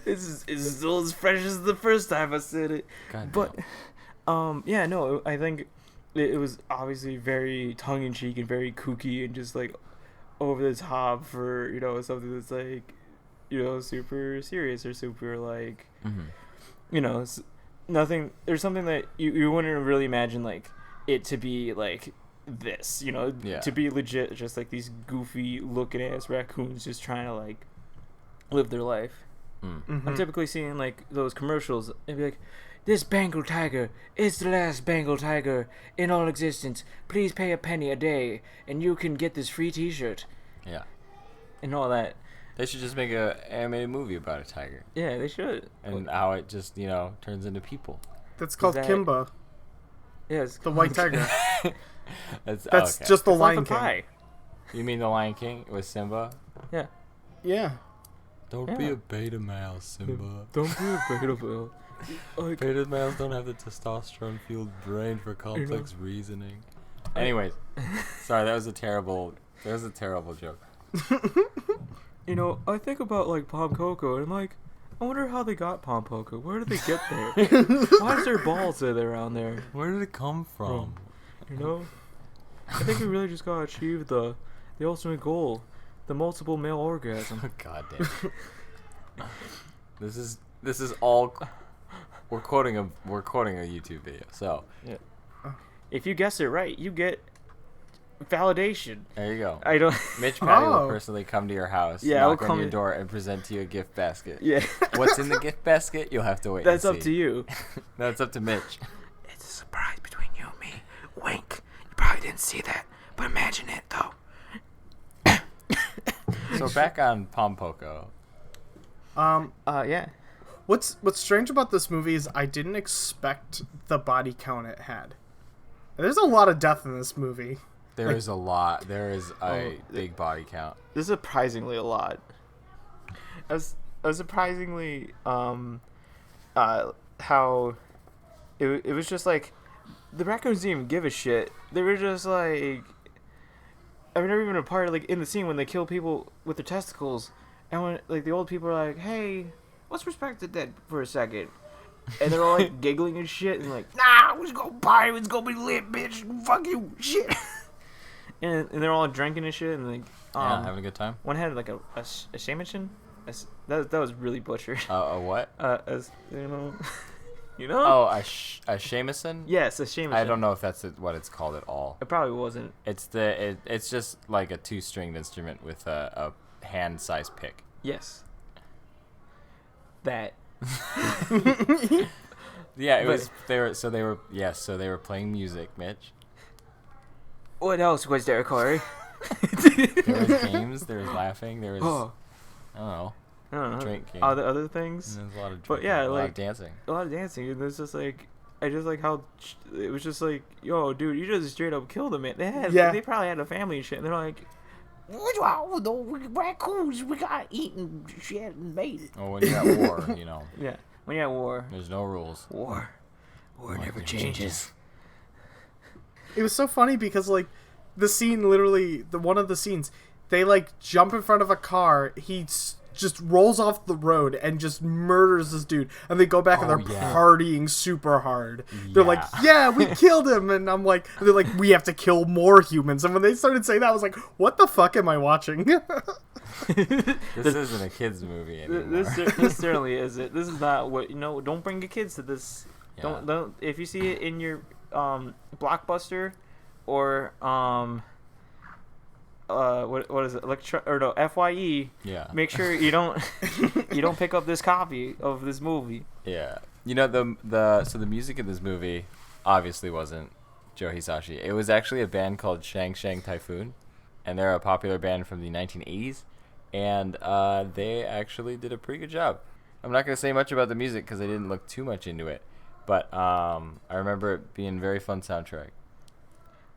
It's still as fresh as the first time I said it. God but yeah, no, I think it was obviously very tongue-in-cheek and very kooky and just like over the top for, you know, something that's like, you know, super serious or super like, you know, nothing. There's something that you wouldn't really imagine like it to be like this, you know, to be legit, just like these goofy looking ass raccoons just trying to like live their life. I'm typically seeing like those commercials and be like, this Bengal tiger is the last Bengal tiger in all existence. Please pay a penny a day and you can get this free t-shirt. Yeah. And all that. They should just make a animated movie about a tiger. Yeah, they should. And how it just, you know, turns into people. That's called Kimba. Yeah, it's the white tiger. That's okay. Just the it's Lion like King. Pie. You mean the Lion King with Simba? Yeah. Yeah. Don't be a beta male, Simba. Don't be a beta male. Like, beta males don't have the testosterone-fueled brain for complex reasoning. Anyways, sorry, that was a terrible joke. You know, I think about like Pom Poko and I'm like, I wonder how they got Pom Poko. Where did they get there? Why is there balls around there? Where did it come from? You know, I think we really just gotta achieve the ultimate goal, the multiple male orgasm. God damn. This is all. We're quoting a YouTube video. So yeah. If you guess it right, you get validation. There you go. I don't. Mitch Patty will personally come to your house, knock on your door, and present to you a gift basket. Yeah. What's in the gift basket? You'll have to wait. That's and up see. to you. That's up to Mitch. It's a surprise between you and me. Wink. You probably didn't see that, but imagine it though. So back on Pom Poko. Yeah. What's strange about this movie is I didn't expect the body count it had. There's a lot of death in this movie. There is a lot. There is a big body count. There's surprisingly a lot. I was surprisingly how it was just like the raccoons didn't even give a shit. They were just like, I mean, they're even a part like in the scene when they kill people with their testicles, and when like the old people are like, "Hey, let's respect the dead for a second," and they're all like giggling and shit, and like, "Nah, we're just gonna party, it's gonna be lit, bitch, fuck you, shit." And they're all drinking and shit, and like, having a good time. One had like a shaman. That was really butchered. A what? As you know, you know. Oh, a shamisen? Yes, a shamisen. I don't know if that's what it's called at all. It probably wasn't. It's just like a 2-stringed instrument with a hand-sized pick. Yes. That. Yeah, it was. They were playing music, Mitch. What else was there, Corey? There was games. There was laughing. There was. I don't know. Drink games. Other things. And there's a lot of drinking. But yeah, a like lot of dancing. A lot of dancing. And it's just like, I just like how it was just like, yo, dude, you just straight up killed them, man. They probably had a family and shit. And they're like, raccoons, we got eaten shit and made. Oh, when you're at war, you know. Yeah, when you're at war. There's no rules. War never changes. It was so funny because like the scene, literally one of the scenes, they like jump in front of a car. He just rolls off the road and just murders this dude, and they go back and they're partying super hard. They're like, "Yeah, we killed him," and I'm like, they're like, "We have to kill more humans." And when they started saying that, I was like, "What the fuck am I watching?" This isn't a kids movie anymore. This certainly isn't. This is not what Don't bring your kids to this. Yeah. Don't. If you see it in your Blockbuster or what is it? FYE. Yeah. Make sure you don't pick up this copy of this movie. Yeah. The music in this movie obviously wasn't Joe Hisashi. It was actually a band called Shang Shang Typhoon, and they're a popular band from the 1980s, and they actually did a pretty good job. I'm not going to say much about the music because I didn't look too much into it, but I remember it being a very fun soundtrack.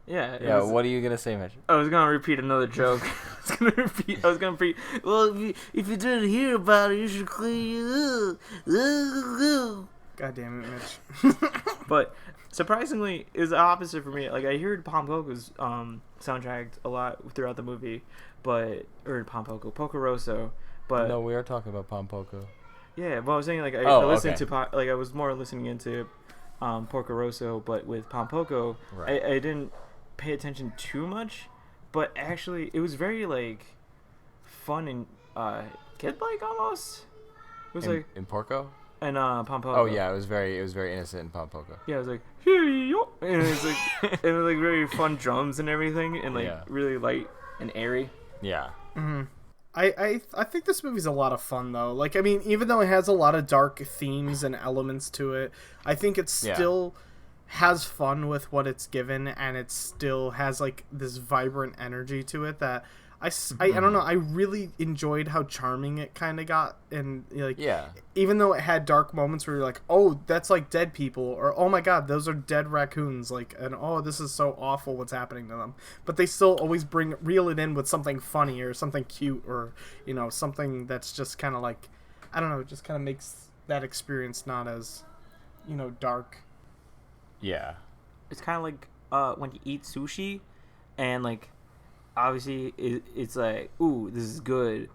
Yeah. Yeah. What are you going to say, Mitch? I was gonna repeat another joke. I was gonna repeat. Well, if you didn't hear about it, you should clean it up. God damn it, Mitch. But surprisingly, it was the opposite for me. Like, I heard Pom Poko's soundtrack a lot throughout the movie, Porco Rosso. But No, we are talking about Pom Poko. yeah, but I was saying I listened to I was more listening into Porco Rosso, but with Pom Poko, Right. I didn't pay attention too much, but actually it was very fun and kid-like almost. It was in Porco? and Pom Poko. Oh yeah, it was very innocent in Pom Poko. Yeah, it was hey-yo, and it was it was very fun drums and everything, and Yeah. really light and airy. Yeah. Mm-hmm. I think this movie's a lot of fun though. Like, I mean, even though it has a lot of dark themes and elements to it, I think it still has fun with what it's given, and it still has this vibrant energy to it that I don't know. I really enjoyed how charming it kind of got, and even though it had dark moments where you're like, oh, that's dead people, or oh my god, those are dead raccoons, and oh, this is so awful what's happening to them. But they still always reel it in with something funny or something cute or something that's just kind of I don't know, just kind of makes that experience not as dark. Yeah. It's kind of like when you eat sushi, and obviously it's ooh, this is good,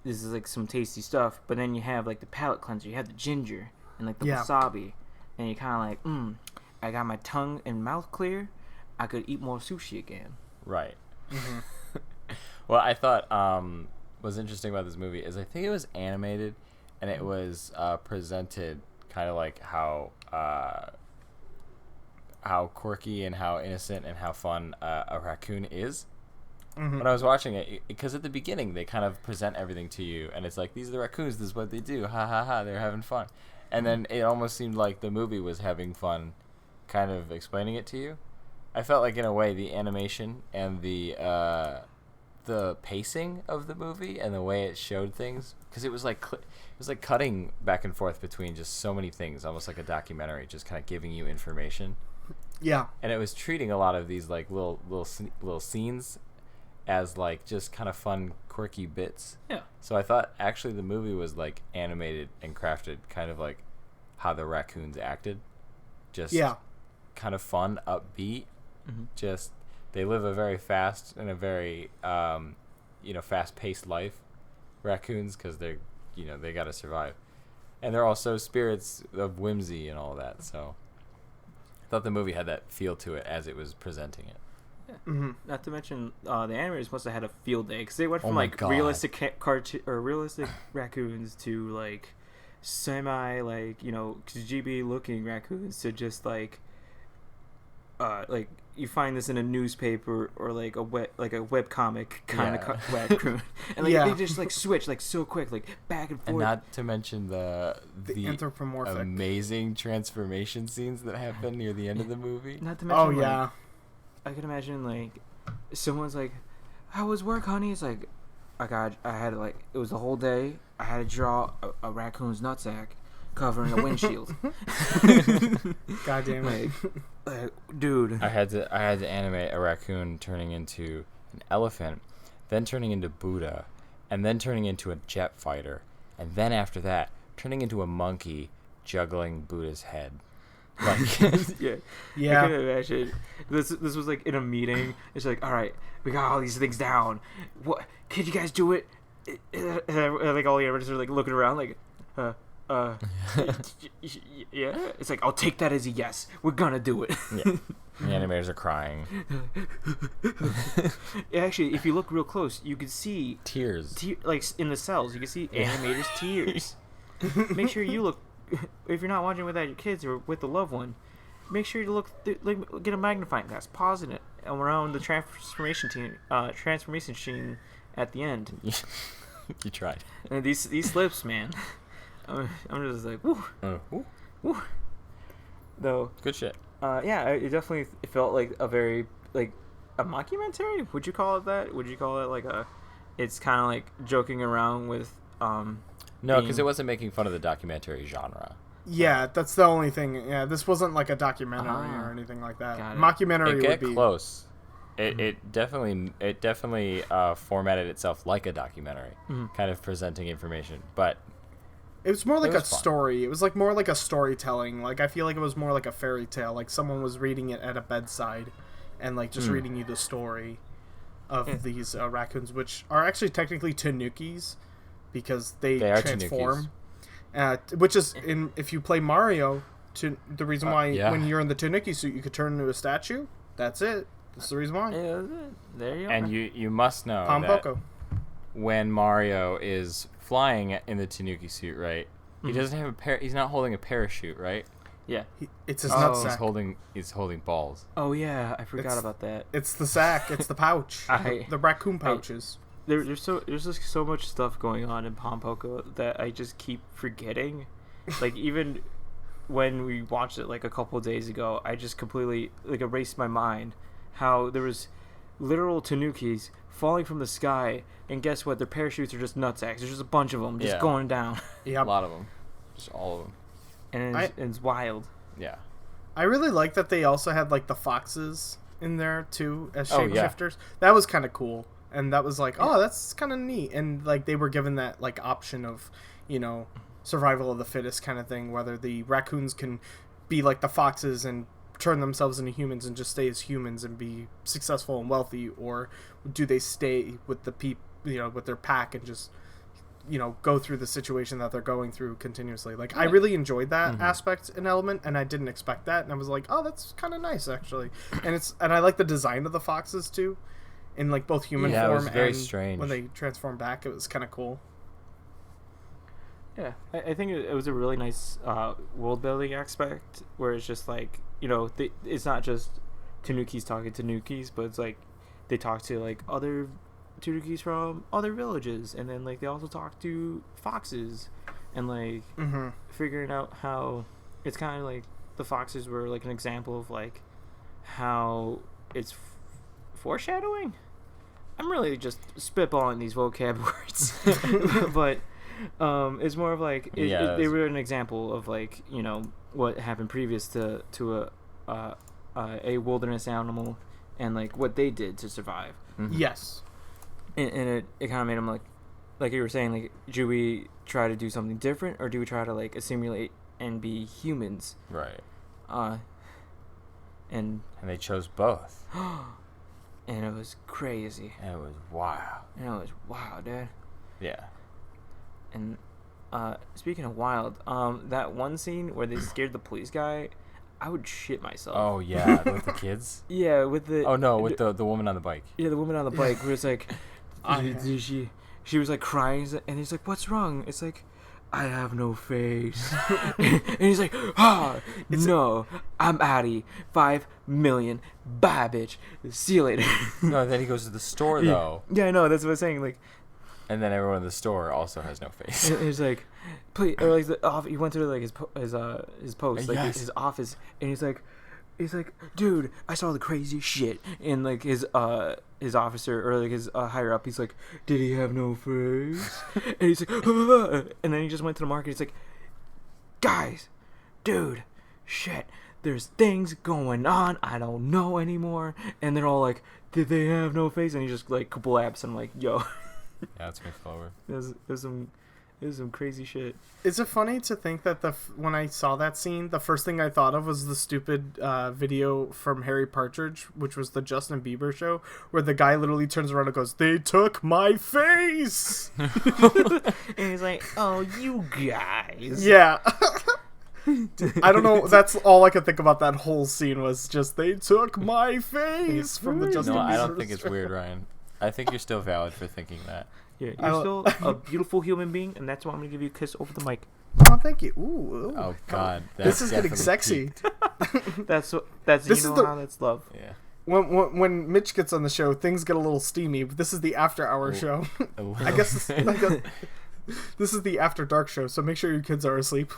this is some tasty stuff, but then you have the palate cleanser, you have the ginger and the wasabi, and you're kind of I got my tongue and mouth clear, I could eat more sushi again. Right. Well, I thought what's interesting about this movie is I think it was animated, and it was presented kind of how quirky and how innocent and how fun a raccoon is. When I was watching it, because at the beginning they kind of present everything to you, and it's these are the raccoons, this is what they do, ha ha ha, they're having fun, and then it almost seemed like the movie was having fun kind of explaining it to you. I felt in a way the animation and the pacing of the movie and the way it showed things, because it was cutting back and forth between just so many things, almost like a documentary, just kind of giving you information. Yeah. And it was treating a lot of these little scenes as just kind of fun, quirky bits. Yeah. So I thought actually the movie was animated and crafted kind of how the raccoons acted. Just kind of fun, upbeat. Mm-hmm. Just they live a very fast and a very fast-paced life, raccoons, because they're they got to survive, and they're also spirits of whimsy and all that. So I thought the movie had that feel to it as it was presenting it. Yeah. Mm-hmm. Not to mention the animators must have had a field day, because they went from realistic cartoon or realistic raccoons to semi Ghibli looking raccoons to just you find this in a newspaper or a web comic kind of raccoon, and they just switch so quick, back and forth. And not to mention the anthropomorphic amazing transformation scenes that happen near the end of the movie. Not to mention, I can imagine someone's how was work, honey? It's it was the whole day. I had to draw a raccoon's nutsack covering a windshield. God damn it. Dude. I had to animate a raccoon turning into an elephant, then turning into Buddha, and then turning into a jet fighter, and then after that turning into a monkey juggling Buddha's head. Yeah. I can imagine. This was in a meeting. It's all right, we got all these things down. What? Can you guys do it? And all the animators are looking around yeah. It's I'll take that as a yes. We're gonna do it. Yeah. The animators are crying. Actually, if you look real close, you can see Tears. like in the cells, you can see animators' tears. Make sure you look. If you're not watching without your kids or with the loved one, make sure you look. Get a magnifying glass, pause it, and around the transformation scene at the end. You tried. And these slips, man. I'm just like, woo, woo. Though, Good shit. yeah, it definitely felt like a very like a mockumentary. Would you call it that? Would you call it like a? It's kind of like joking around with. No, because it wasn't making fun of the documentary genre. Yeah, that's the only thing. Yeah, this wasn't like a documentary or anything like that. Mockumentary It would be close. It definitely formatted itself like a documentary, kind of presenting information, but it was more like a fun. story. It was like more like a storytelling. Like I feel like it was more like a fairy tale. Like someone was reading it at a bedside, and like just reading you the story of these raccoons, which are actually technically tanukis because they transform. Which is if you play Mario, the reason why when you're in the tanuki suit you could turn into a statue. That's it. That's the reason why. Yeah, there you are. And you must know Pom that Poko. when Mario is flying in the Tanuki suit, right? He doesn't have he's not holding a parachute, right? Yeah. It's his nutsack. He's holding balls. Oh yeah, I forgot about that. It's the sack. It's the pouch. The raccoon pouches. There's just so much stuff going on in Pom Poko that I just keep forgetting. Like even when we watched it like a couple of days ago, I just completely like erased my mind. How there was literal tanukis falling from the sky, and guess what? Their parachutes are just nutsacks. There's just a bunch of them just going down. Yep. A lot of them, just all of them. And it's wild. Yeah. I really like that they also had like the foxes in there too as shapeshifters. Yeah. That was kind of cool, and that was like, oh, that's kind of neat. And like they were given that like option of, survival of the fittest kind of thing, whether the raccoons can be like the foxes and turn themselves into humans and just stay as humans and be successful and wealthy, or do they stay with the with their pack and just go through the situation that they're going through continuously. Like I really enjoyed that aspect and element, and I didn't expect that, and I was like, oh, that's kind of nice actually. And I like the design of the foxes too, in like both human form it was very and strange. when they transform back. It was kind of cool. Yeah, I think it was a really nice world building aspect where it's just like it's not just tanukis talking to tanukis, but it's like they talk to like other tanukis from other villages, and then like they also talk to foxes, and like figuring out how it's kind of like the foxes were like an example of like how it's foreshadowing. I'm really just spitballing these vocab words, but it's more of like they were an example of like what happened previous to a wilderness animal and like what they did to survive. Yes. And it kind of made them like you were saying, like, do we try to do something different, or do we try to like assimilate and be humans? Right. And they chose both. And it was crazy. And it was wow. Dude. Yeah. And speaking of wild, that one scene where they scared the police guy, I would shit myself. Oh yeah, with the kids. Yeah, with the. Oh no, with the woman on the bike. Yeah, the woman on the bike. Where it's like, she was like crying, and he's like, "What's wrong?" It's like, "I have no face," and he's like, "No, I'm Addy, 5 million, bye, bitch, see you later." No, then he goes to the store though. Yeah, I know. That's what I'm saying. Like. And then everyone in the store also has no face. He's like, please, or like he went to like his post, like his office, and he's like, dude, I saw the craziest shit. And like his officer or like his higher up, he's like, did he have no face? And he's like, and then he just went to the market. He's like, guys, dude, shit, there's things going on I don't know anymore. And they're all like, did they have no face? And he just like collapsed. And I'm like, yo. Yeah, that's Mick Flower. It was some crazy shit. Is it funny to think that when I saw that scene, the first thing I thought of was the stupid video from Harry Partridge, which was the Justin Bieber show, where the guy literally turns around and goes, "They took my face!" And he's like, "Oh, you guys." Yeah. I don't know. That's all I could think about that whole scene was just they took my face from the Justin No, Bieber. I don't think it's weird, Ryan. I think you're still valid for thinking that. Yeah, you're still a beautiful human being, and that's why I'm gonna give you a kiss over the mic. Oh, thank you. Ooh. Oh God, This is getting sexy. That's This is how that's love. Yeah. When Mitch gets on the show, things get a little steamy. But this is the after-hour show. I guess this is the after dark show. So make sure your kids are asleep.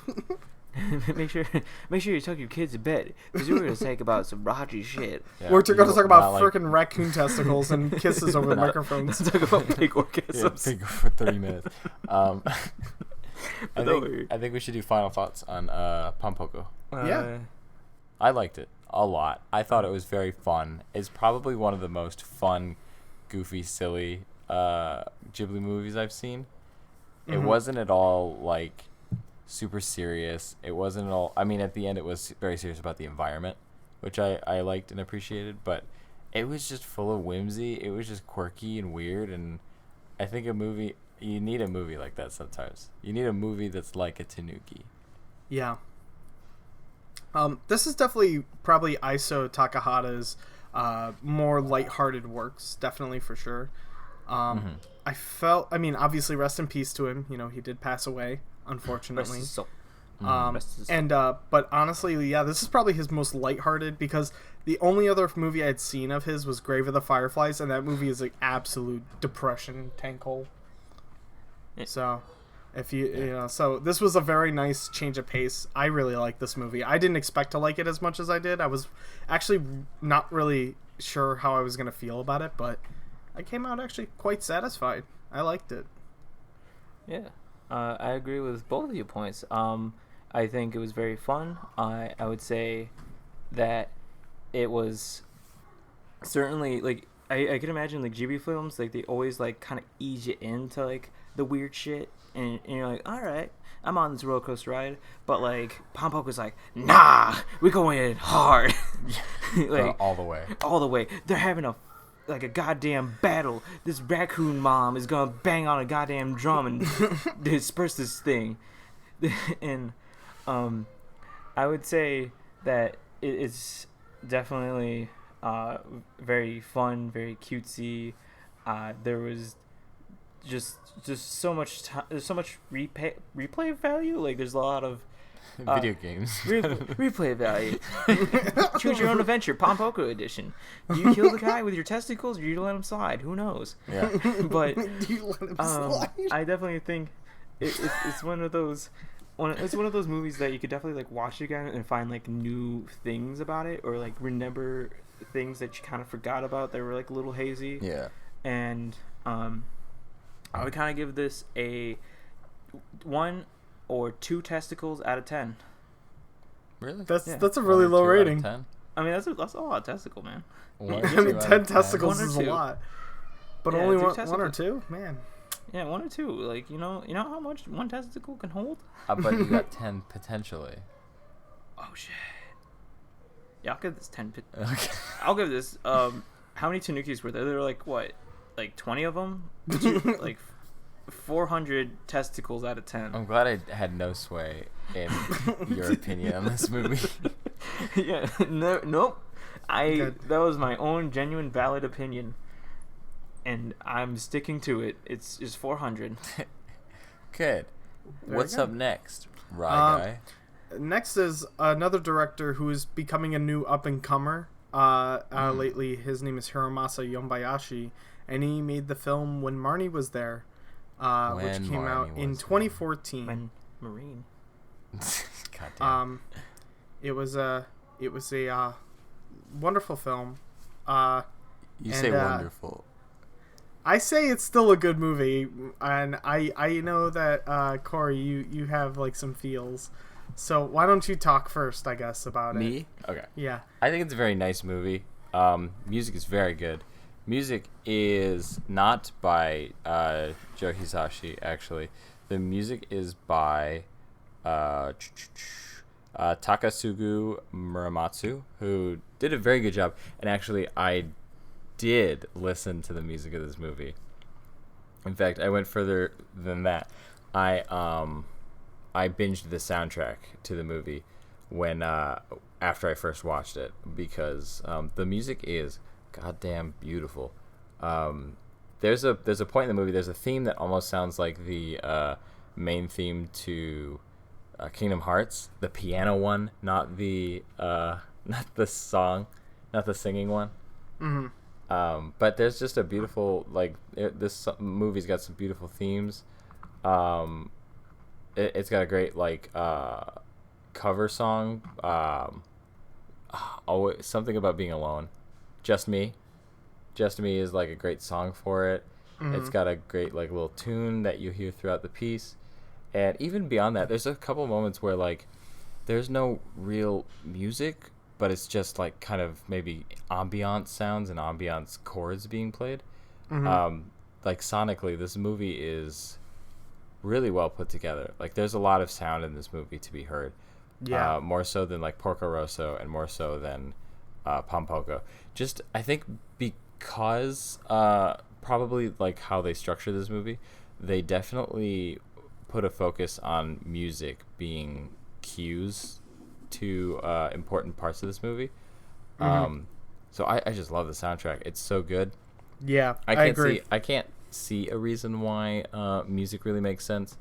make sure you tuck your kids to bed because we're gonna talk about some raunchy shit. Yeah, We're going to talk about not frickin' raccoon testicles and kisses over the microphones. Talk about big Yeah, orgasms. big for 30 minutes. I think we should do final thoughts on Pom Poko. Yeah. I liked it a lot. I thought it was very fun. It's probably one of the most fun, goofy, silly Ghibli movies I've seen. Mm-hmm. It wasn't at all like super serious. It wasn't at all. I mean, at the end, it was very serious about the environment, which I liked and appreciated. But it was just full of whimsy. It was just quirky and weird. And I think you need a movie like that sometimes. You need a movie that's like a Tanuki. Yeah. This is definitely probably Iso Takahata's more lighthearted works, definitely for sure. I mean, obviously, rest in peace to him. You know, he did pass away, unfortunately. Rest his soul. But honestly, yeah, this is probably his most lighthearted because the only other movie I'd seen of his was Grave of the Fireflies, and that movie is like absolute depression tank hole. So, if so this was a very nice change of pace. I really like this movie. I didn't expect to like it as much as I did. I was actually not really sure how I was going to feel about it, but I came out actually quite satisfied. I liked it. Yeah, I agree with both of your points. I think it was very fun. I would say that it was certainly like I can imagine like Ghibli films, like they always like kind of ease you into like the weird shit, and you're like, all right, I'm on this roller coaster ride. But like Pom Poko's like, nah, we're going in hard, like All the way. all the way. They're having a goddamn battle. This raccoon mom is gonna bang on a goddamn drum and disperse this thing. And I would say that it's definitely very fun, very cutesy. There was just so much there's so much replay value. Like there's a lot of Video games. replay value. Choose your own adventure, Pom Poko edition. Do you kill the guy with your testicles, or do you let him slide? Who knows? Yeah. But You let him slide. I definitely think it's one of those. It's one of those movies that you could definitely like watch again and find like new things about it, or like remember things that you kind of forgot about that were like a little hazy. Yeah. And I would kind of give this a 1 or 2 testicles out of 10. Really? That's Yeah. a really 1 low or 2 out of rating. 10? I mean, that's a lot of testicle, man. I mean, 10 testicles 1 or is a 2. lot, but Yeah, only 2 one or testicles. 2, man. Yeah, 1 or 2. Like you know how much one testicle can hold? But you got 10 potentially. Oh shit. Yeah, I'll give this 10. Okay. I'll give this. How many tanukis were there? There were like what, like 20 of them? Like 400 testicles out of 10. I'm glad I had no sway in your opinion on this movie. Yeah, nope. Good. That was my own genuine valid opinion, and I'm sticking to it. It's 400. Good. Very What's good. up next, Rye Guy? Next is another director who is becoming a new up-and-comer. Lately, his name is Hiromasa Yombayashi, and he made the film When Marnie Was There, which came out in 2014. When Marine. God damn. It was a wonderful film. You say wonderful. I say it's still a good movie, and I know that Corey, you have like some feels. So why don't you talk first, I guess, about it? Me? Okay. Yeah. I think it's a very nice movie. Music is very good. Music is not by Joe Hisashi, actually. The music is by Takasugu Muramatsu, who did a very good job. And actually, I did listen to the music of this movie. In fact, I went further than that. I I binged the soundtrack to the movie when after I first watched it because the music is goddamn beautiful. There's a point in the movie. There's a theme that almost sounds like the main theme to Kingdom Hearts, the piano one, not the song, not the singing one. Mm-hmm. But there's just a beautiful this movie's got some beautiful themes. It's got a great cover song. Always something about being alone. Just Me is like a great song for it. Mm-hmm. It's got a great little tune that you hear throughout the piece. And even beyond that, there's a couple moments where there's no real music, but it's just kind of maybe ambiance sounds and ambiance chords being played. Mm-hmm. Sonically, this movie is really well put together. There's a lot of sound in this movie to be heard. Yeah. More so than Porco Rosso and more so than Pom Poko. Just, I think because probably how they structure this movie, they definitely put a focus on music being cues to important parts of this movie. Mm-hmm. So I just love the soundtrack. It's so good. Yeah, I agree. I can't see a reason why music really makes sense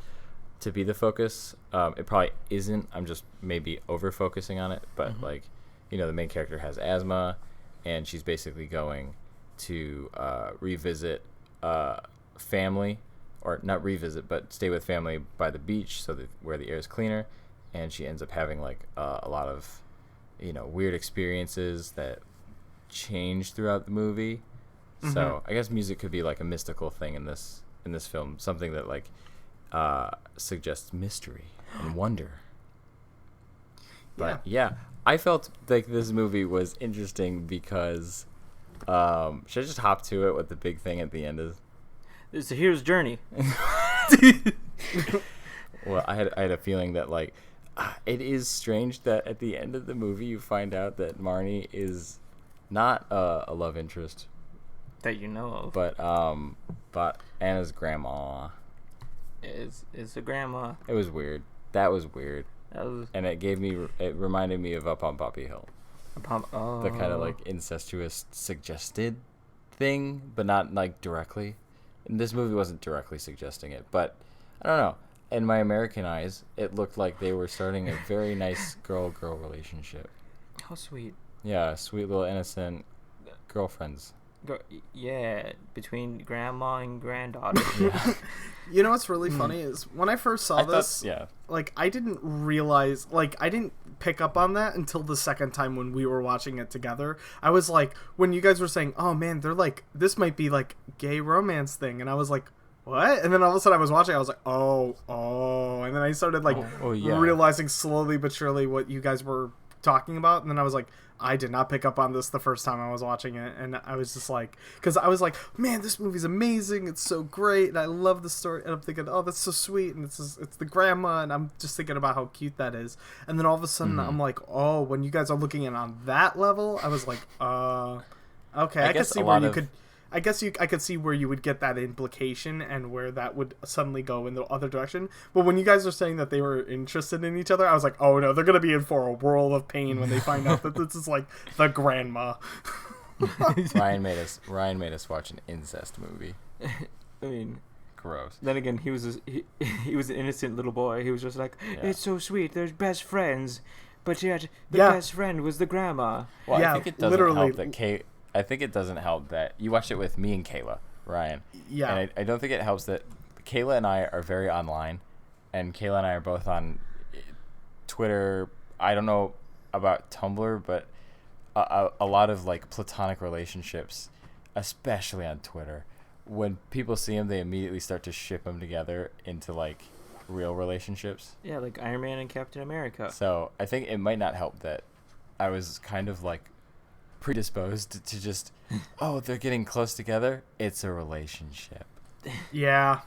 to be the focus. It probably isn't. I'm just maybe over focusing on it. But the main character has asthma, and she's basically going to revisit family. Or not revisit, but stay with family by the beach, where the air is cleaner, and she ends up having a lot of, weird experiences that change throughout the movie. Mm-hmm. So I guess music could be a mystical thing in this film, something that suggests mystery and wonder. But yeah, I felt like this movie was interesting because should I just hop to it? What the big thing at the end is? It's a hero's journey. Well, I had a feeling that it is strange that at the end of the movie you find out that Marnie is not a love interest that you know of, but Anna's grandma is a grandma. It was weird. That was weird. And it reminded me of Up on Poppy Hill. The kind of incestuous suggested thing, but not directly. And this movie wasn't directly suggesting it, but I don't know. In my American eyes, it looked like they were starting a very nice girl-girl relationship. How sweet. Yeah, sweet little innocent girlfriends. Yeah, between grandma and granddaughter. Yeah. You know what's really funny is when I first saw this, I didn't realize, I didn't pick up on that until the second time when we were watching it together. I was when you guys were saying, oh man, they're this might be gay romance thing, and I was what? And then all of a sudden I was watching, I was oh, and then I started realizing slowly but surely what you guys were talking about, and then I was I did not pick up on this the first time I was watching it, and I was just because I was man, this movie's amazing, it's so great, and I love the story, and I'm thinking, oh, that's so sweet, and it's the grandma, and I'm just thinking about how cute that is, and then all of a sudden I'm oh, when you guys are looking at it on that level, I was okay, I can see where you could. I could see where you would get that implication and where that would suddenly go in the other direction. But when you guys are saying that they were interested in each other, I was oh no, they're gonna be in for a world of pain when they find out that this is the grandma. Ryan made us watch an incest movie. I mean, gross. Then again, he was an innocent little boy. He was just it's so sweet. There's best friends, but yet the best friend was the grandma. Well, I think it doesn't help that I think it doesn't help that you watched it with me and Kayla, Ryan. Yeah. And I don't think it helps that Kayla and I are very online, and Kayla and I are both on Twitter. I don't know about Tumblr, but a lot of platonic relationships, especially on Twitter. When people see them, they immediately start to ship them together into real relationships. Yeah, like Iron Man and Captain America. So I think it might not help that I was kind of predisposed to just, oh, they're getting close together. It's a relationship. Yeah.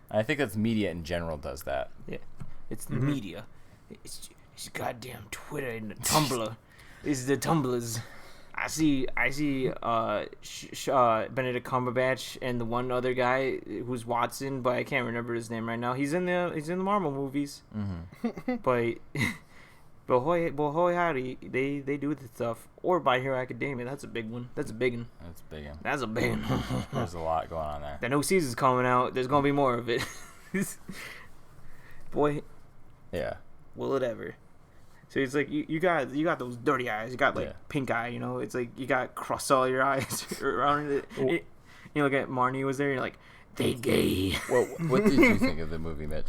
I think that's media in general does that. Yeah, it's the media. It's goddamn Twitter and Tumblr. It's the Tumblers. I see Benedict Cumberbatch and the one other guy who's Watson, but I can't remember his name right now. He's in the Marvel movies. Mm-hmm. But hoy howdy, they do the stuff. Or My Hero Academia, that's a big one. That's a big one. There's a lot going on there. The new season's coming out. There's gonna be more of it. Boy. Yeah. Will it ever? So it's like you got those dirty eyes. You got like pink eye. You know, it's like you got crust all your eyes around it. You look at Marnie was there. You're like, they gay. Well, what did you think of the movie, Mitch?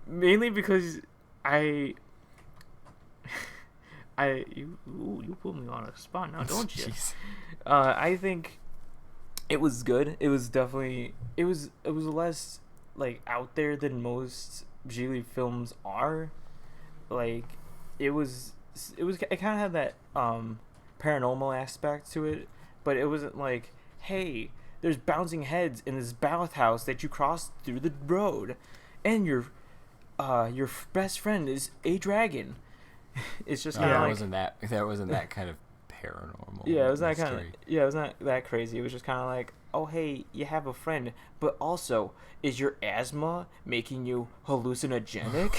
Mainly because you put me on a spot now, don't you? I think it was good. It was definitely it was less like out there than most Ghibli films are. Like it kind of had that paranormal aspect to it, but it wasn't like, hey, there's bouncing heads in this bathhouse that you crossed through the road, and your best friend is a dragon. It's just kind of like, that wasn't that kind of paranormal. Yeah, it was that kind of. Yeah, it was not that crazy. It was just kind of like, oh hey, you have a friend, but also, is your asthma making you hallucinogenic?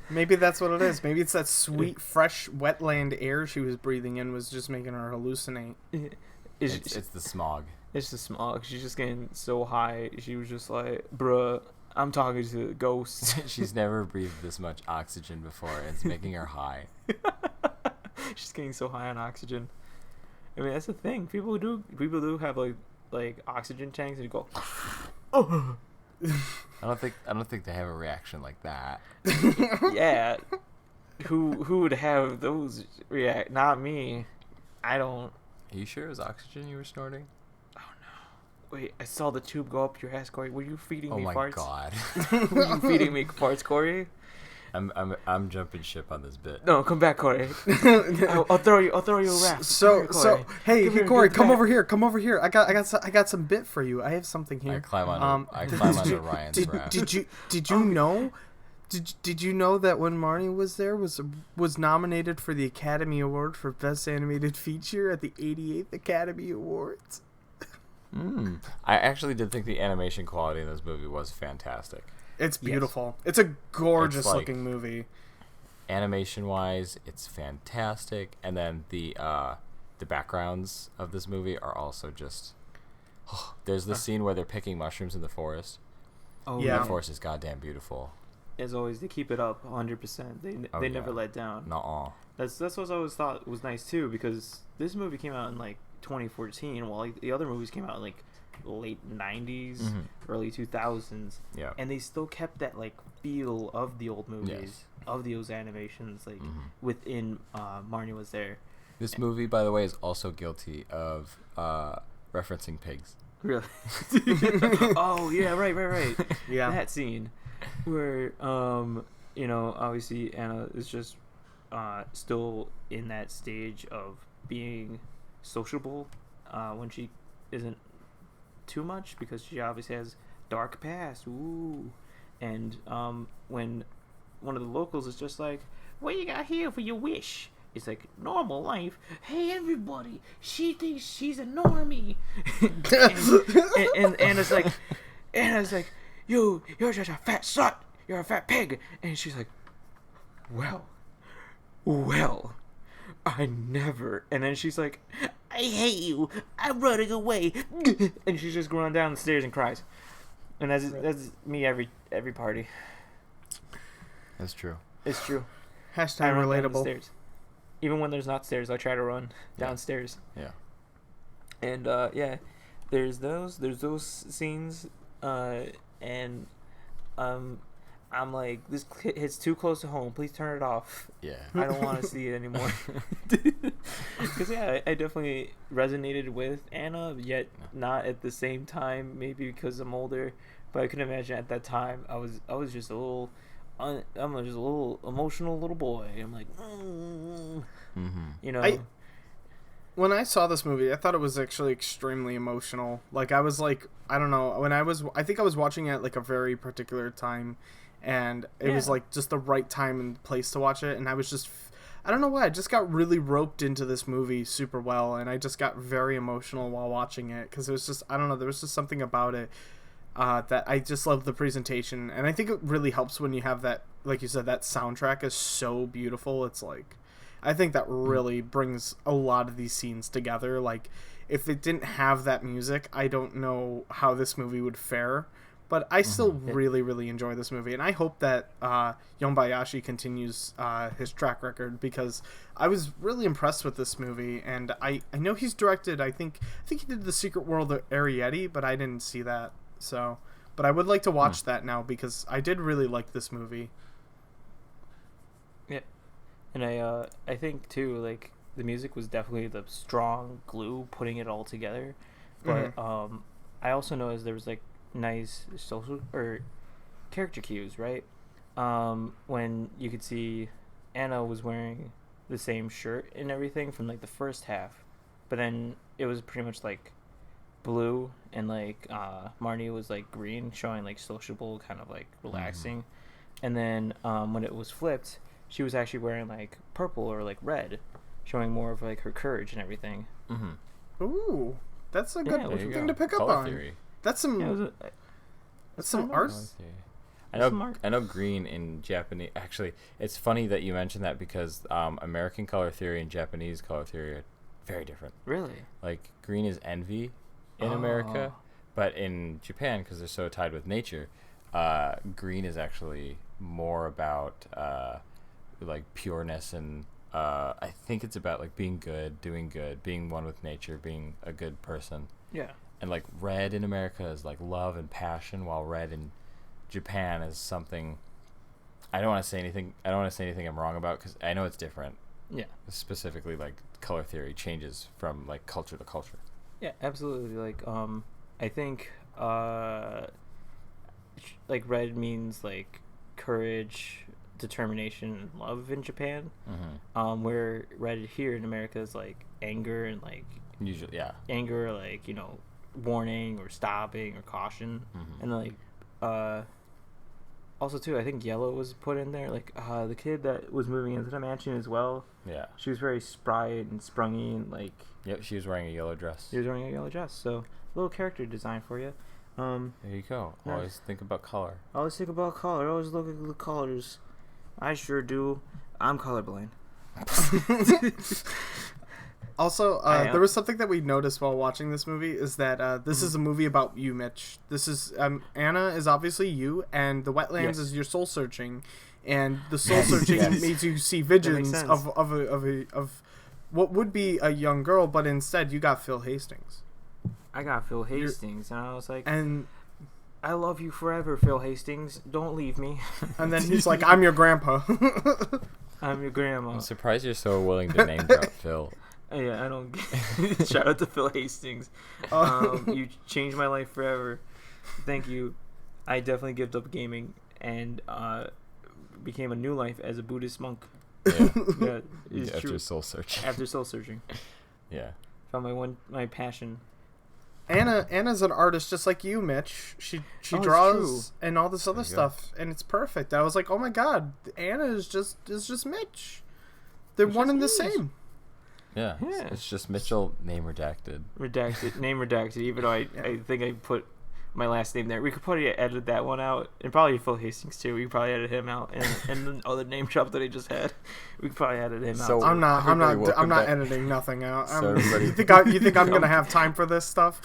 Maybe that's what it is. Maybe it's that sweet, fresh, wetland air she was breathing in was just making her hallucinate. It's the smog. It's the smog. She's just getting so high. She was just like, bruh, I'm talking to ghosts. She's never breathed this much oxygen before, and it's making her high. She's getting so high on oxygen. I mean, that's the thing. People do have like oxygen tanks, and you go, oh. I don't think they have a reaction like that. Yeah. Who would have those react? Not me. I don't. Are you sure it was oxygen you were snorting? Oh no. Wait, I saw the tube go up your ass, Corey. Were you feeding me farts? Oh my god. Were you feeding me farts, Corey? I'm jumping ship on this bit. No, come back, Corey. I'll throw you a wrap. So hey, Corey, come over here. I got some bit for you. I have something here. I climb onto Ryan's wrap. Did you know? Did you know that when Marnie was there was nominated for the Academy Award for Best Animated Feature at the 88th Academy Awards? I actually did think the animation quality in this movie was fantastic. It's beautiful. Yes. It's a gorgeous looking movie. Animation wise, it's fantastic, and then the backgrounds of this movie are also just. There's the scene where they're picking mushrooms in the forest. Oh yeah, the forest is goddamn beautiful. As always, they keep it up 100%. They never let down. Nuh-uh. That's what I always thought was nice too, because this movie came out in like 2014, while like the other movies came out in like late 90s, early 2000s. Yeah. And they still kept that like feel of the old movies, of those animations, like within Marnie Was There. This movie, by the way, is also guilty of referencing pigs. Really? Oh yeah, right. Yeah. That scene where obviously Anna is just still in that stage of being sociable when she isn't too much, because she obviously has dark past. Ooh. And when one of the locals is just like, what you got here for your wish? It's like, normal life. Hey everybody, she thinks she's a normie. and Anna's like, you're just a fat slut, you're a fat pig. And she's like, well, I never. And then she's like, I hate you, I'm running away. And she's just going down the stairs and cries. And that's me every party. That's true. It's true. Hashtag relatable. Even when there's not stairs, I try to run downstairs. Yeah. And there's those scenes, and I'm like, this hits too close to home. Please turn it off. Yeah. I don't want to see it anymore. Because I definitely resonated with Anna, yet not at the same time. Maybe because I'm older, but I can imagine at that time I was just a little. I'm just a little emotional little boy. I'm like, when I saw this movie, I thought it was actually extremely emotional. Like, I was like, I don't know, I think I was watching it at like a very particular time, and it was like just the right time and place to watch it, and I I don't know why, I just got really roped into this movie super well, and I just got very emotional while watching it, because it was just, I don't know, there was just something about it that I just love the presentation, and I think it really helps when you have that, like you said, that soundtrack is so beautiful. It's like, I think that really brings a lot of these scenes together. Like, if it didn't have that music, I don't know how this movie would fare. But I still really, really enjoy this movie, and I hope that Yonbayashi continues his track record, because I was really impressed with this movie, and I know he's directed. I think he did The Secret World of Arrietty, but I didn't see that. So, but I would like to watch that now, because I did really like this movie. Yeah, and I think too, like, the music was definitely the strong glue putting it all together. But I also noticed there was like nice social or character cues, right? When you could see Anna was wearing the same shirt and everything from like the first half, but then it was pretty much like blue, and like Marnie was like green, showing like sociable, kind of like relaxing. And then when it was flipped, she was actually wearing like purple or like red, showing more of like her courage and everything. Ooh, that's a good thing to pick up Color on. Theory. That's some that's some art. I know green in Japanese. Actually, it's funny that you mentioned that, because American color theory and Japanese color theory are very different. Really? Like, green is envy in America, but in Japan, because they're so tied with nature, green is actually more about like pureness, and I think it's about like being good, doing good, being one with nature, being a good person. Yeah. And like red in America is like love and passion, while red in Japan is something. I don't want to say anything I'm wrong about, because I know it's different. Yeah. Specifically, like, color theory changes from like culture to culture. Yeah, absolutely. Like, I think like red means like courage, determination, and love in Japan. Where red here in America is like anger and like Usually, yeah. Anger, like, you know, warning or stopping or caution. And like also too, I think yellow was put in there, like the kid that was moving into the mansion as well. Yeah, she was very spry and sprungy, and like, yep, she was wearing a yellow dress. So little character design for you. There you go. Always think about color. Always look at the colors. I sure do. I'm colorblind. Also, there was something that we noticed while watching this movie, is that this is a movie about you, Mitch. This is Anna is obviously you, and the wetlands is your soul searching, and the soul searching makes you see visions of what would be a young girl, but instead you got Phil Hastings. I got Phil Hastings, and I was like, and I love you forever, Phil Hastings. Don't leave me. And then he's like, I'm your grandpa. I'm your grandma. I'm surprised you're so willing to name drop Phil. Yeah, I don't. Shout out to Phil Hastings. You changed my life forever. Thank you. I definitely gave up gaming and became a new life as a Buddhist monk. Yeah, it's true. Soul searching. After soul searching. Yeah. Found my passion. Anna's an artist just like you, Mitch. She draws and all this other stuff, and it's perfect. I was like, oh my god, Anna is just Mitch. They're one and the same. Yeah, it's just Mitchell, name redacted. Name redacted, even though I think I put my last name there. We could probably edit that one out, and probably Phil Hastings too. We could probably edit him out, and the other name drop that I just had, we could probably edit him out. I'm not editing nothing out. You think I'm gonna have time for this stuff?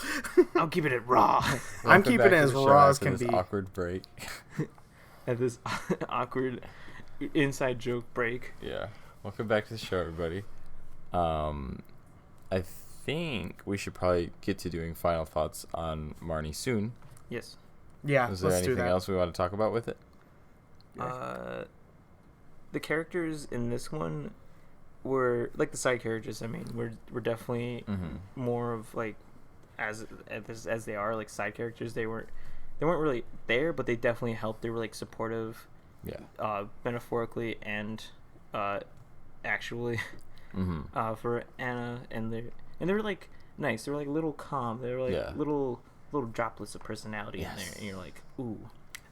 I'm keeping it raw. I'm keeping it as raw as can be. Awkward break. At this awkward inside joke break. Yeah. Welcome back to the show, everybody. I think we should probably get to doing final thoughts on Marnie soon. Yes. Yeah. Is there anything else we want to talk about with it? The characters in this one were like the side characters. I mean, we're definitely more of like as they are like side characters. They weren't really there, but they definitely helped. They were like supportive. Yeah. Metaphorically and actually. For Anna, and they were like nice. They were like little calm. They were like little droplets of personality in there, and you're like, ooh,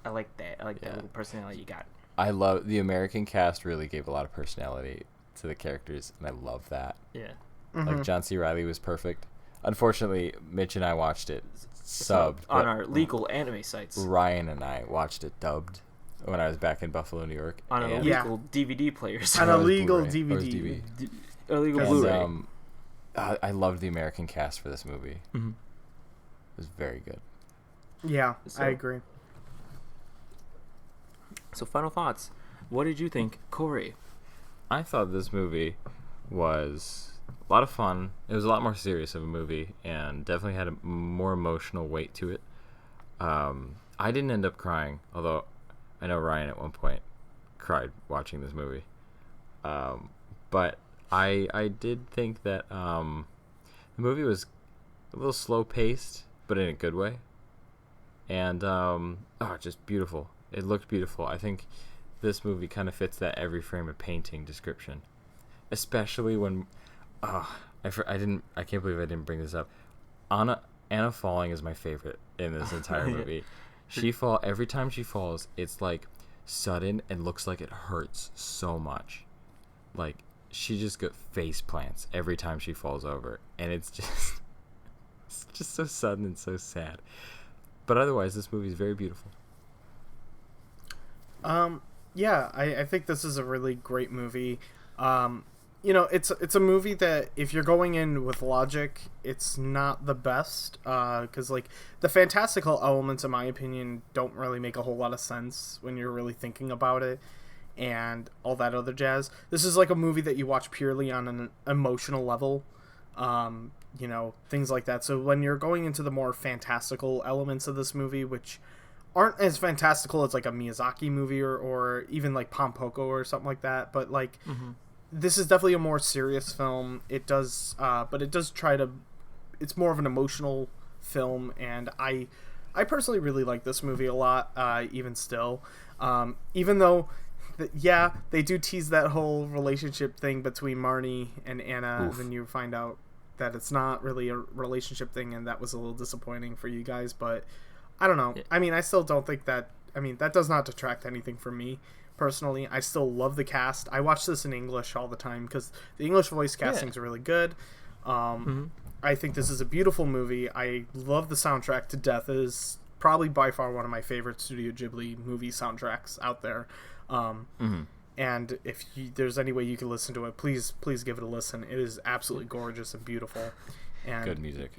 I like that. I like that little personality you got. I love the American cast. Really gave a lot of personality to the characters, and I love that. Yeah. Like John C. Reilly was perfect. Unfortunately, Mitch and I watched it subbed on our legal anime sites. Ryan and I watched it dubbed when I was back in Buffalo, New York. On an illegal DVD players. On a legal Blu-ray. DVD. Illegal And, Blu-ray. I loved the American cast for this movie. Mm-hmm. It was very good. Yeah, So- I agree. So final thoughts. What did you think, Corey? I thought this movie was a lot of fun. It was a lot more serious of a movie and definitely had a more emotional weight to it. I didn't end up crying, although I know Ryan at one point cried watching this movie. But I did think that the movie was a little slow paced, but in a good way. And just beautiful. It looked beautiful. I think this movie kind of fits that every frame of painting description, especially when I can't believe I didn't bring this up. Anna falling is my favorite in this entire movie. Every time she falls, it's like sudden and looks like it hurts so much. Like she just got face plants every time she falls over, and it's just so sudden and so sad. But otherwise, this movie is very beautiful. Yeah, I think this is a really great movie. It's a movie that if you're going in with logic, it's not the best, because like the fantastical elements, in my opinion, don't really make a whole lot of sense when you're really thinking about it, and all that other jazz. This is like a movie that you watch purely on an emotional level, things like that. So when you're going into the more fantastical elements of this movie, which aren't as fantastical as like a Miyazaki movie or even like Pom Poko or something like that, but like this is definitely a more serious film. It does it's more of an emotional film, and I personally really like this movie a lot, even still, even though they do tease that whole relationship thing between Marnie and Anna. Oof. Then you find out that it's not really a relationship thing, and that was a little disappointing for you guys, but I don't know. I mean, I still don't think that... I mean, that does not detract anything from me, personally. I still love the cast. I watch this in English all the time because the English voice casting is really good. I think this is a beautiful movie. I love the soundtrack to death. It is probably by far one of my favorite Studio Ghibli movie soundtracks out there. And if there's any way you can listen to it, please give it a listen. It is absolutely gorgeous and beautiful. And Good music.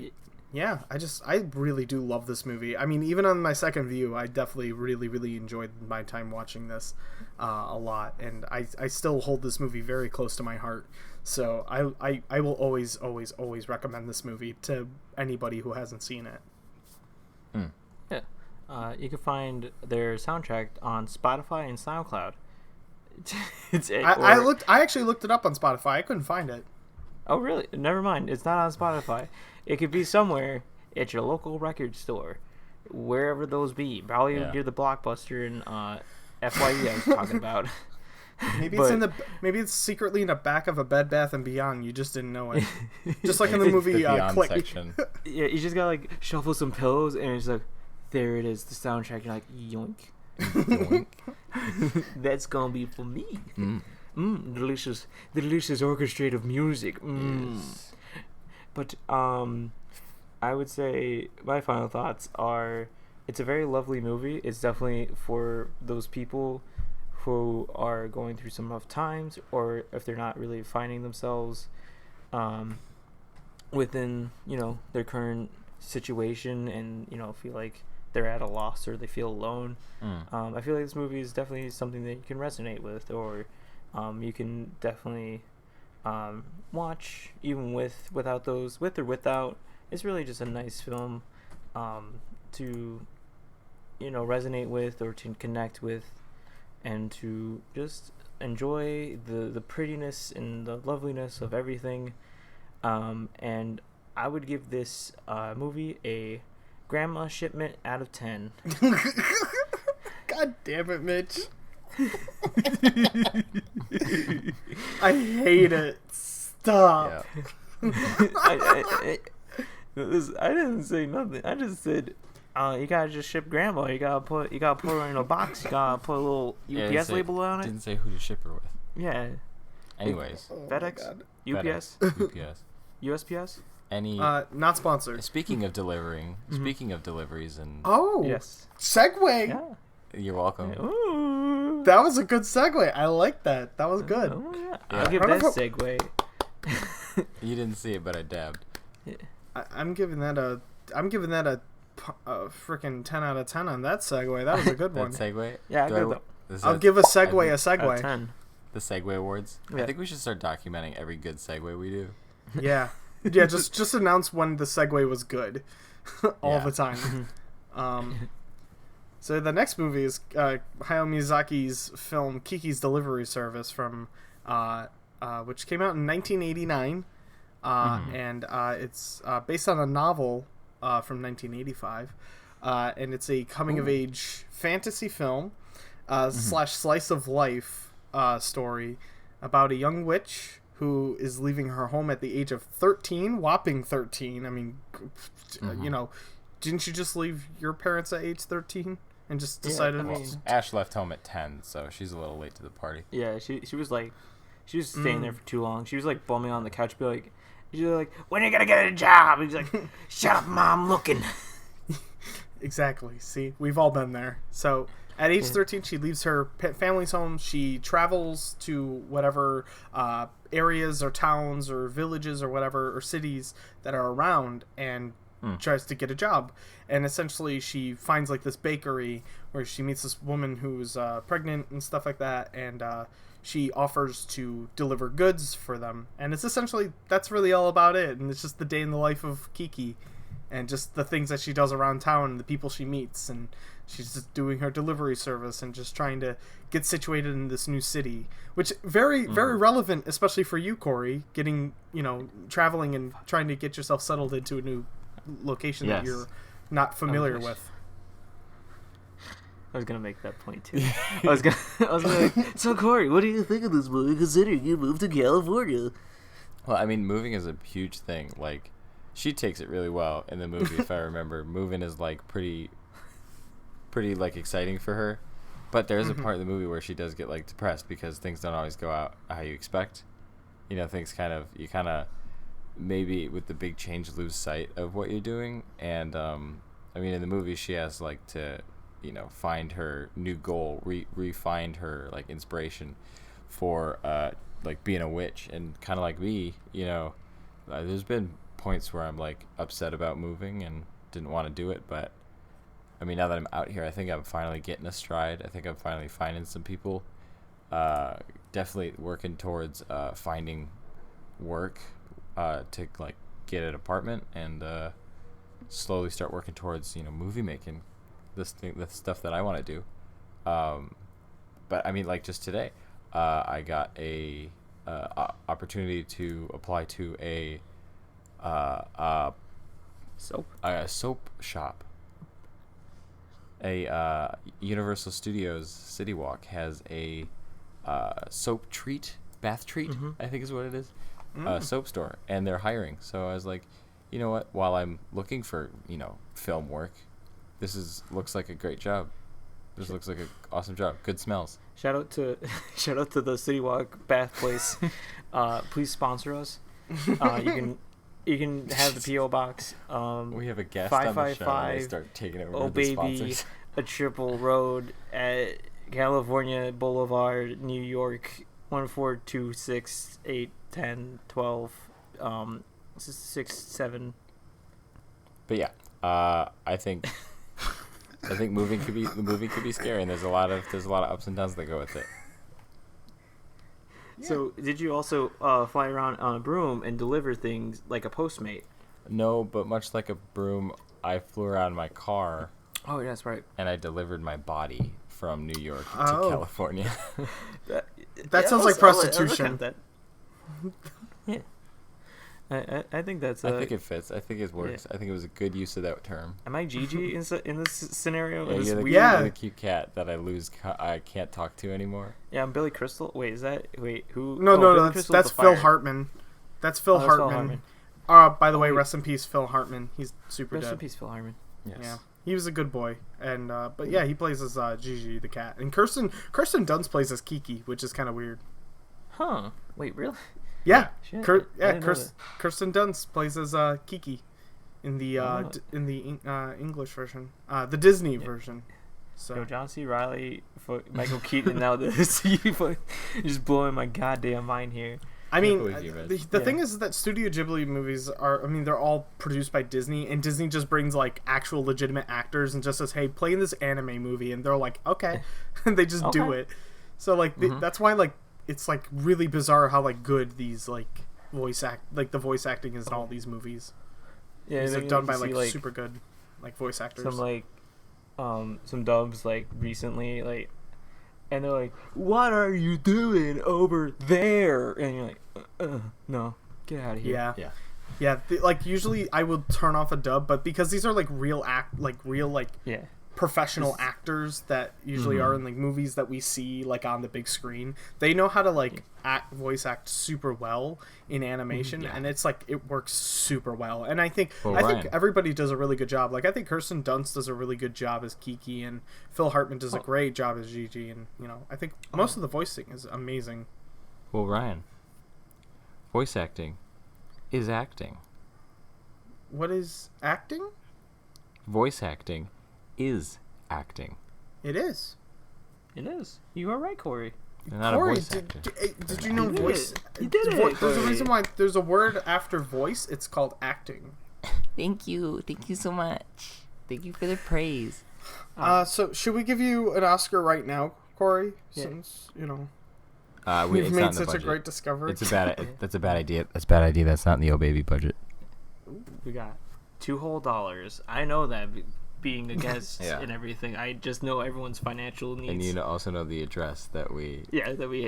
yeah, I really do love this movie. I mean, even on my second view, I definitely really, really enjoyed my time watching this a lot. And I still hold this movie very close to my heart. So I will always, always, always recommend this movie to anybody who hasn't seen it. Yeah. You can find their soundtrack on Spotify and SoundCloud. I actually looked it up on Spotify. I couldn't find it. Oh, really? Never mind. It's not on Spotify. It could be somewhere at your local record store, wherever those be. Probably near the Blockbuster in S5E3 I was talking about. Maybe it's secretly in the back of a Bed Bath & Beyond. You just didn't know it. Just like in the movie Click. Section. Yeah, you just gotta like shuffle some pillows, and it's like, there it is, the soundtrack. You're like, yoink. Yoink. That's gonna be for me. Delicious orchestrated music. Yes. But I would say my final thoughts are, it's a very lovely movie. It's definitely for those people who are going through some rough times, or if they're not really finding themselves within their current situation, and feel like they're at a loss or they feel alone. I feel like this movie is definitely something that you can resonate with, or you can definitely watch even with or without. It's really just a nice film to resonate with, or to connect with, and to just enjoy the prettiness and the loveliness of everything. And I would give this movie a grandma shipment out of 10. God damn it, Mitch. I hate it. Stop. Yeah. I didn't say nothing. I just said, you gotta just ship grandma. You gotta put her in a box. You gotta put a little UPS label on it. Didn't say who to ship her with. Yeah. Anyways, FedEx, UPS, UPS, USPS. any. Not sponsored. Speaking of delivering, speaking of deliveries, and Oh, Yes. segue. Yeah. you're welcome. Ooh. That was a good segue. I like that. That was good. Oh, yeah. Yeah. I'll give I that don't know segue. You didn't see it, but I dabbed. I'm giving that a freaking 10 out of 10 on that segue. That was a good That one. segue. Yeah, Do good. I'll give a segue a Out of segue. 10. the segue awards. Yeah. I think we should start documenting every good segue we do. Yeah. Yeah, just announce when the segue was good all Yeah. the time. So the next movie is Hayao Miyazaki's film Kiki's Delivery Service from which came out in 1989. And it's based on a novel from 1985. And it's a coming-of-age fantasy film / slice of life story about a young witch who is leaving her home at the age of 13, whopping 13. I mean, you know, didn't you just leave your parents at age 13 and just decided? I mean, Ash left home at 10, so she's a little late to the party. Yeah, she was like, she was staying there for too long. She was like bumming on the couch, be like, she's like, when are you gonna get a job? And he's like, shut up, mom, looking. Exactly. See, we've all been there. So at age 13, she leaves her family's home. She travels to whatever areas or towns or villages or whatever or cities that are around and tries to get a job. And essentially, she finds like this bakery where she meets this woman who's pregnant and stuff like that. And she offers to deliver goods for them. And it's essentially, that's really all about it. And it's just the day in the life of Kiki. And just the things that she does around town and the people she meets. And she's just doing her delivery service and just trying to get situated in this new city. Which, very relevant, especially for you, Corey. Getting, traveling and trying to get yourself settled into a new location that you're not familiar with. I was gonna make that point too. I was gonna like, so Corey, what do you think of this movie considering you moved to California? Well, I mean, moving is a huge thing. Like, she takes it really well in the movie, if I remember. Moving is like pretty like exciting for her. But there is a part of the movie where she does get like depressed because things don't always go out how you expect. Things you kind of maybe with the big change lose sight of what you're doing. And I mean, in the movie, she has like to find her new goal, re-find her like inspiration for like being a witch. And kind of like me, there's been points where I'm like upset about moving and didn't want to do it, but I mean, now that I'm out here, I think I'm finally getting a stride. I think I'm finally finding some people. Definitely working towards finding work to like get an apartment and slowly start working towards movie making, the stuff that I want to do. But I mean, like just today, I got a opportunity to apply to a soap shop. A Universal Studios City Walk has a soap treat, bath treat, I think is what it is, soap store, and they're hiring. So I was like, you know what? While I'm looking for film work, looks like a great job. This looks like an awesome job. Good smells. Shout out to the City Walk bath place. Please sponsor us. You can have the P.O. box. We have a guest on the show. And they 555 start taking over Oh the Baby, sponsors. a triple road at California Boulevard, New York, 14268 10 12 6 7. But yeah, I think moving could be scary, and there's a lot of ups and downs that go with it. Yeah. So, did you also fly around on a broom and deliver things like a Postmate? No, but much like a broom, I flew around in my car. Oh, yeah, that's right. And I delivered my body from New York to California. That sounds like prostitution. Yeah. I think that's. I think it fits. I think it works. Yeah. I think it was a good use of that term. Am I Gigi in this scenario? Yeah, you're the cute cat that I can't talk to anymore. Yeah, I'm Billy Crystal. Wait, who? No, that's Phil Hartman. That's Phil Hartman. By the way, rest in peace, Phil Hartman. He's super dead. Rest in peace, Phil Hartman. Yes. Yeah, he was a good boy, and but yeah, he plays as Gigi the cat, and Kirsten Dunst plays as Kiki, which is kind of weird. Huh. Wait, really? Yeah, Shit, I didn't know that. Kirsten Dunst plays as Kiki in the English version, the Disney version. So Yo, John C. Reilly, Michael Keaton, now this just blowing my goddamn mind here. I mean, the thing is that Studio Ghibli movies are, I mean, they're all produced by Disney, and Disney just brings, like, actual legitimate actors and just says, hey, play in this anime movie, and they're like, okay, and they just do it. So, like, that's why, like, it's, like, really bizarre how, like, good these, like, the voice acting is in all these movies. Yeah, they're done by, like, super good, like, voice actors. Some, like, some dubs, like, recently, like, and they're like, what are you doing over there? And you're like, no, get out of here. Yeah. Like, usually I would turn off a dub, but because these are, like, real professional actors that usually are in, like, movies that we see, like, on the big screen, they know how to, like, voice act super well in animation, and it's, like, it works super well. And I think everybody does a really good job. Like, I think Kirsten Dunst does a really good job as Kiki, and Phil Hartman does a great job as Gigi, and, you know, I think most of the voicing is amazing. Well, Ryan, voice acting is acting. What is acting? Voice acting is acting. It is. It is. You are right, Corey. Corey, did you know voice? You did it. There's a reason why there's a word after voice. It's called acting. Thank you so much. Thank you for the praise. So should we give you an Oscar right now, Corey? Yeah. Since you know we've made such a great discovery. That's a bad idea. That's a bad idea. That's not in the Oh Baby budget. We got $2 whole. I know that. Being a guest and everything, I just know everyone's financial needs. And you also know the address that we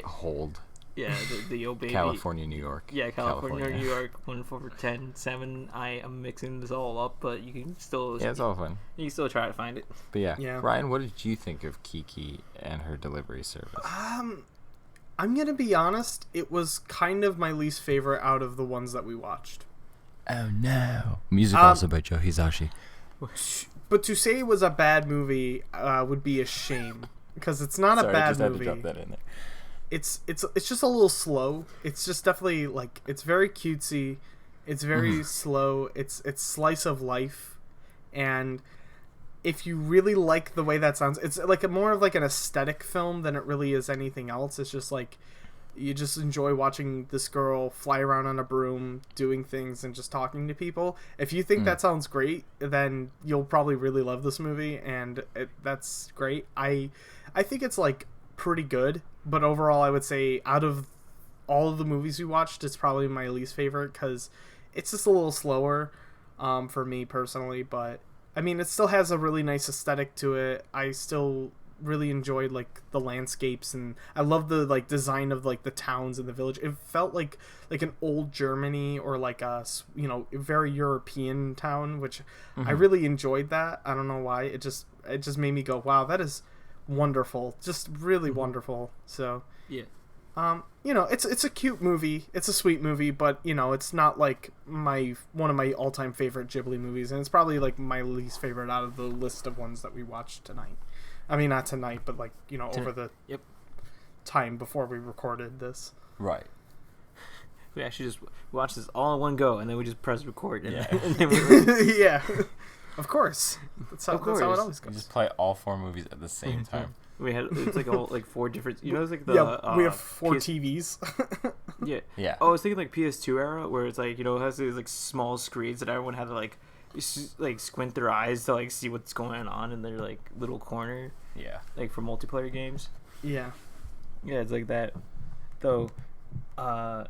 hold. Yeah, the old baby. California, New York. Yeah, California, New York, 14107. I am mixing this all up, but you can still. Yeah, it's all fun. You can still try to find it. But yeah, Ryan, what did you think of Kiki and her delivery service? I'm gonna be honest. It was kind of my least favorite out of the ones that we watched. Oh no! Music also by Joe Hisashi. But to say it was a bad movie would be a shame, because it's not a bad movie. Had to drop that in there. It's just a little slow. It's just definitely, like, it's very cutesy. It's very slow. It's slice of life, and if you really like the way that sounds, it's like more of like an aesthetic film than it really is anything else. It's just like you just enjoy watching this girl fly around on a broom doing things and just talking to people. If you think that sounds great, then you'll probably really love this movie, and that's great. I think it's, like, pretty good, but overall I would say out of all of the movies we watched, it's probably my least favorite, because it's just a little slower for me personally. But I mean, it still has a really nice aesthetic to it. I still really enjoyed, like, the landscapes, and I love the, like, design of, like, the towns and the village. It felt like an old Germany, or like a, you know, very European town, which I really enjoyed that. I don't know why. It just made me go, wow, that is wonderful, just really wonderful. So yeah, you know, it's a cute movie, it's a sweet movie, but, you know, it's not like one of my all-time favorite Ghibli movies, and it's probably, like, my least favorite out of the list of ones that we watched tonight. I mean, not tonight, but, like, you know, over the time before we recorded this. Right. We actually just watched this all in one go, and then we just press record. And then yeah, of course. That's how it always goes. We just play all 4 movies at the same time. We had, it's like all, like 4 different. You know, it's like the we have 4 TVs. Yeah. Oh, I was thinking like PS2 era, where it's like, you know, it has these, like, small screens that everyone had to like squint their eyes to, like, see what's going on in their, like, little corner. Yeah. Like for multiplayer games. Yeah. Yeah, it's like that. Though, I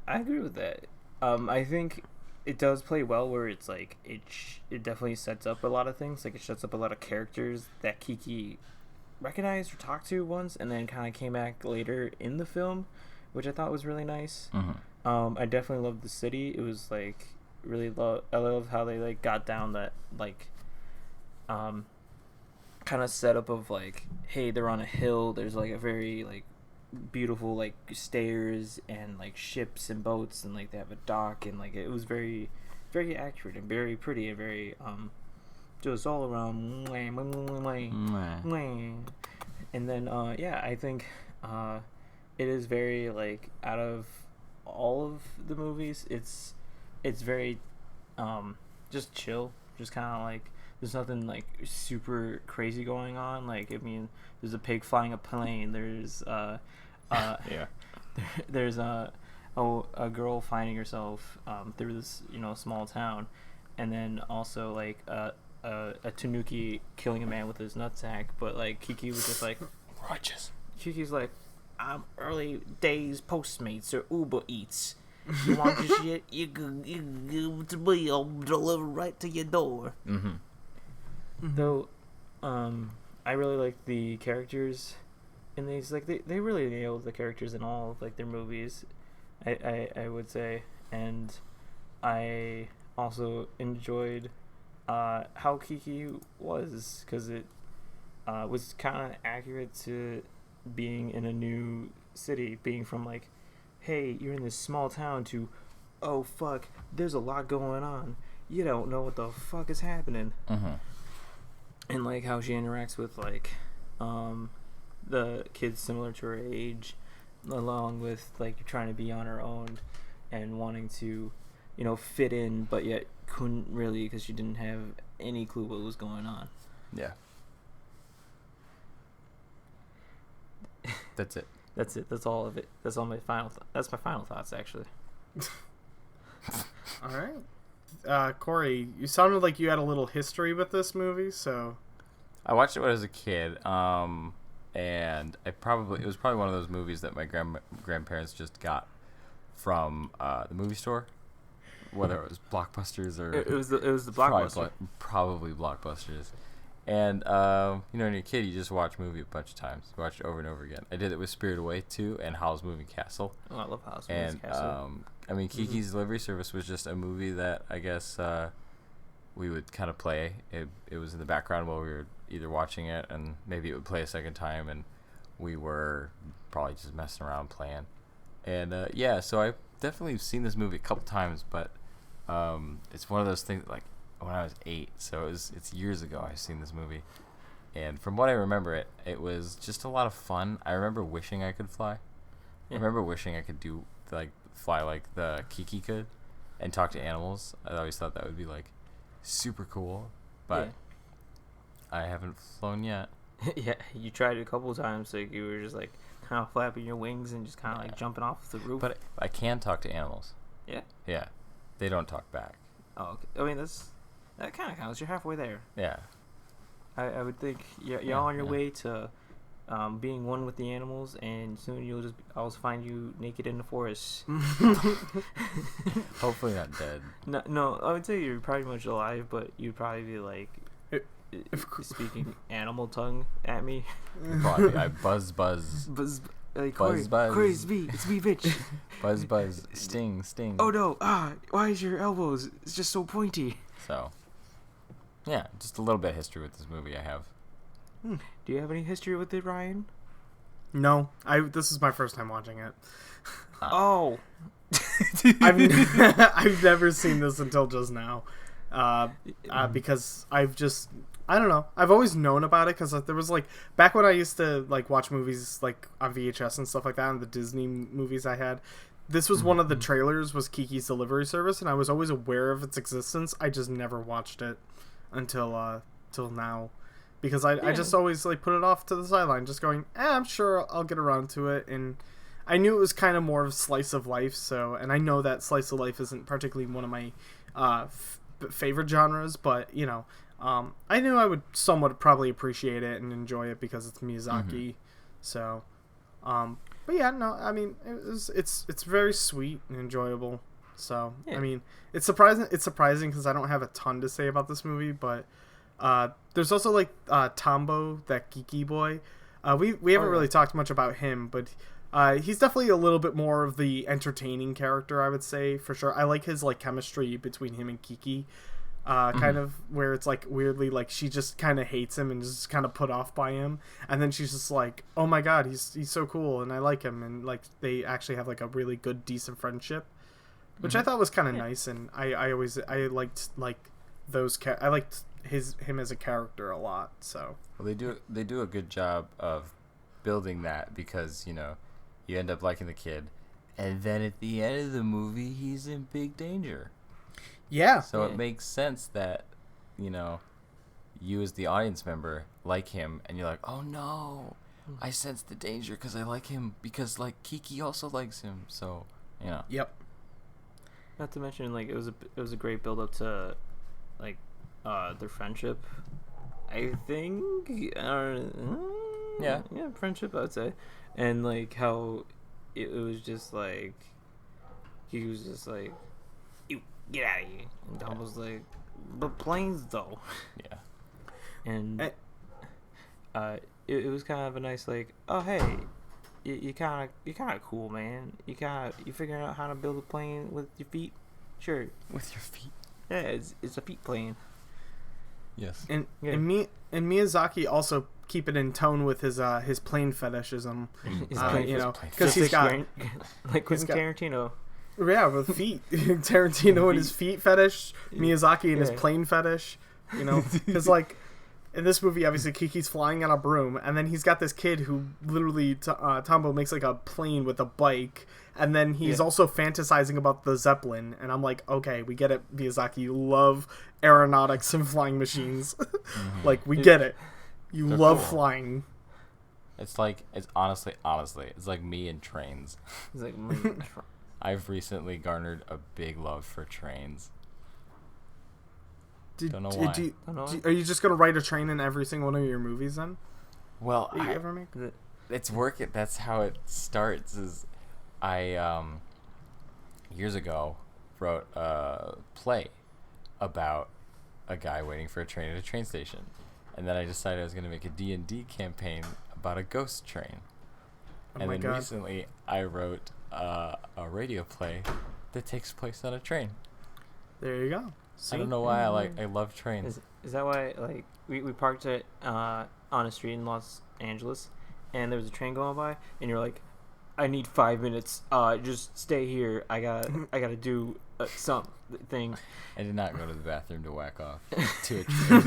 agree with that. I think it does play well, where it's like it definitely sets up a lot of things. Like, it sets up a lot of characters that Kiki recognized or talked to once, and then kind of came back later in the film, which I thought was really nice. I definitely loved the city. It was like really I love how they, like, got down that, like, kind of setup of, like, hey, they're on a hill. There's, like, a very, like, beautiful, like, stairs and, like, ships and boats, and, like, they have a dock, and, like, it was very, very accurate and very pretty and very just all around. And then I think it is very like out of all of the movies, it's very just chill, just kind of like there's nothing like super crazy going on. Like I mean, there's a pig flying a plane. There's Yeah. there's a girl finding herself through this small town, and then also like a tanuki killing a man with his nutsack. But like Kiki was just like Righteous. Kiki's like, I'm early days Postmates or Uber Eats. You want your shit? You can give it to me. I'll deliver right to your door. Mm-hmm. Though, I really like the characters in these. Like they really nailed the characters in all of like their movies. I would say, and I also enjoyed how Kiki was, because it was kind of accurate to being in a new city, being from like, hey, you're in this small town, to, oh fuck, there's a lot going on. You don't know what the fuck is happening. Mm-hmm. And like how she interacts with like the kids similar to her age, along with like trying to be on her own and wanting to fit in, but yet couldn't really because she didn't have any clue what was going on. Yeah. That's it. That's it. That's all of it. That's all my final. That's my final thoughts, actually. All right. Corey, you sounded like you had a little history with this movie, so. I watched it when I was a kid, and it was probably one of those movies that my grandparents just got from the movie store, whether it was Blockbusters or it was the Blockbuster. Probably Blockbusters. And when you're a kid, you just watch a movie a bunch of times. You watch it over and over again. I did it with Spirited Away too, and Howl's Moving Castle. Oh, I love Howl's Moving Castle. I mean, Kiki's Delivery Service was just a movie that I guess we would kind of play. It was in the background while we were either watching it, and maybe it would play a second time, and we were probably just messing around playing. And so I've definitely seen this movie a couple times, but it's one of those things like when I was 8, so it's years ago I've seen this movie. And from what I remember, it was just a lot of fun. I remember wishing I could fly. Yeah. I remember wishing I could fly like the Kiki could and talk to animals. I always thought that would be like super cool, but I haven't flown yet. Yeah, you tried it a couple of times. Like you were just like kind of flapping your wings and just kind of like jumping off the roof. But I can talk to animals. Yeah. Yeah, they don't talk back. Oh, okay. I mean that kind of counts. You're halfway there. Yeah. I would think you're on your way to being one with the animals, and soon I'll find you naked in the forest. Hopefully not dead. No, I would say you're pretty much alive, but you'd probably be like speaking animal tongue at me. Probably I buzz. Like, buzz. Corey, it's me, Mitch. Buzz, sting. Oh no! Why is your elbows? It's just so pointy. So, yeah, just a little bit of history with this movie I have. Do you have any history with it, Ryan? No, this is my first time watching it. Oh, I've never seen this until just now, because I don't know. I've always known about it because there was like back when I used to like watch movies like on VHS and stuff like that, and the Disney movies I had. This was one of the trailers, was Kiki's Delivery Service, and I was always aware of its existence. I just never watched it until till now, because I just always like put it off to the sideline, just going, I'm sure I'll get around to it. And I knew it was kind of more of slice of life, and I know that slice of life isn't particularly one of my favorite genres, but I knew I would somewhat probably appreciate it and enjoy it because it's Miyazaki. So, but yeah, no, I mean, it's very sweet and enjoyable. So, yeah. I mean, it's surprising because I don't have a ton to say about this movie, but there's also like Tombo, that geeky boy. We haven't really talked much about him, but he's definitely a little bit more of the entertaining character, I would say, for sure. I like his like chemistry between him and Kiki. Kind of where it's like weirdly like she just kind of hates him and just kind of put off by him, and then she's just like, oh my god, he's so cool and I like him, and like they actually have like a really good decent friendship, which I thought was kind of nice. And I liked like I liked him as a character a lot. So well, they do a good job of building that, because you end up liking the kid, and then at the end of the movie, he's in big danger. Yeah. So it makes sense that, you know, you as the audience member like him, and you're like, oh no, I sense the danger because I like him, because like Kiki also likes him. So, you know. Yep. Not to mention, like, it was a great build up to, like, their friendship. I think. Yeah, friendship, I would say, and like how it was just like he was just like, "You get out of here," and Dom was like, "But planes though." Yeah. And it was kind of a nice like, "Oh hey, you're kind of cool, man. You figuring out how to build a plane with your feet? Sure, with your feet. Yeah, it's a feet plane." Yes. And Miyazaki also keep it in tone with his plane fetishism. You know, because he's got like Quentin Tarantino. Yeah, with feet. Tarantino and his feet fetish, Miyazaki and his plane fetish. You know, because like in this movie, obviously Kiki's flying on a broom, and then he's got this kid who literally Tombo makes like a plane with a bike, and then he's also fantasizing about the Zeppelin, and I'm like, okay, we get it, Miyazaki, you love aeronautics and flying machines. Like, we get it. They're love flying. It's like, it's honestly, it's like me and trains. It's like I've recently garnered a big love for trains. Don't know why. Are you just gonna write a train in every single one of your movies then? Well, that you ever make? It's working. That's how it starts. Is I years ago wrote a play about a guy waiting for a train at a train station, and then I decided I was gonna make a D&D campaign about a ghost train. And then recently I wrote a radio play that takes place on a train. There you go. See? I don't know why I love trains. Is that why like we parked it on a street in Los Angeles, and there was a train going by, and you're like, I need 5 minutes. Just stay here. I gotta do something. I did not go to the bathroom to whack off to a train.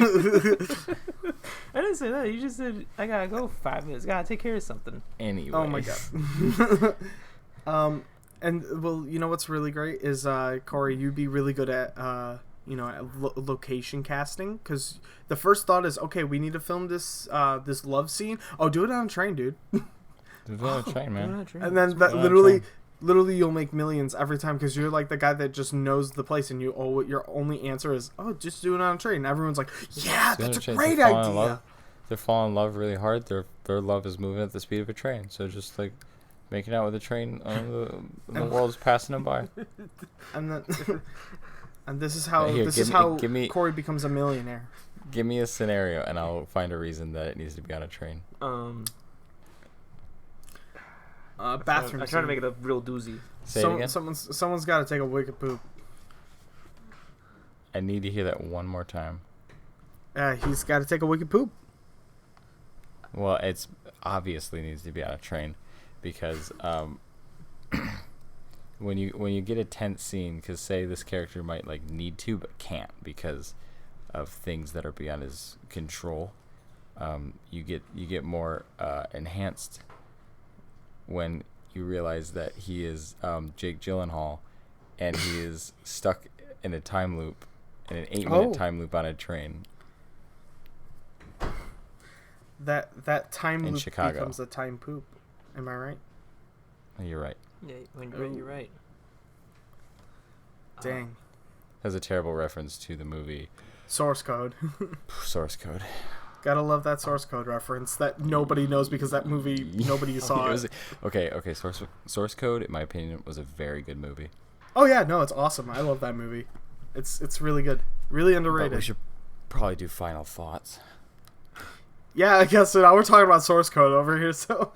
I didn't say that. You just said I gotta go 5 minutes. Gotta take care of something. Anyway. Oh my god. And well, you know what's really great is Corey, you'd be really good at location casting, because the first thought is, okay, we need to film this love scene. Oh, do it on a train, dude. Do it on a train, man. And then that literally you'll make millions every time, because you're like the guy that just knows the place, and your only answer is, oh, just do it on a train. And everyone's like, yeah, that's a great idea. They fall in love really hard. Their love is moving at the speed of a train. So just like making out with a train, the world's passing them by. And then, and this is how Corey becomes a millionaire. Give me a scenario, and I'll find a reason that it needs to be on a train. Bathroom. I'm trying to make it a real doozy. Say it again? Someone's got to take a wicked poop. I need to hear that one more time. He's got to take a wicked poop. Well, it's obviously needs to be on a train, because when you get a tense scene, because say this character might like need to but can't because of things that are beyond his control, you get more enhanced when you realize that he is Jake Gyllenhaal, and he is stuck in a time loop, in an 8-minute time loop on a train. That time in loop Chicago becomes a time poop. Am I right? You're right. Yeah, when you're right, you're right. Dang. That's a terrible reference to the movie Source Code. Source Code. Gotta love that Source Code reference that nobody knows, because that movie nobody saw it. Okay. Source Code, in my opinion, was a very good movie. Oh yeah, no, it's awesome. I love that movie. It's really good, really underrated. But we should probably do final thoughts. Yeah, I guess so. Now we're talking about Source Code over here, so.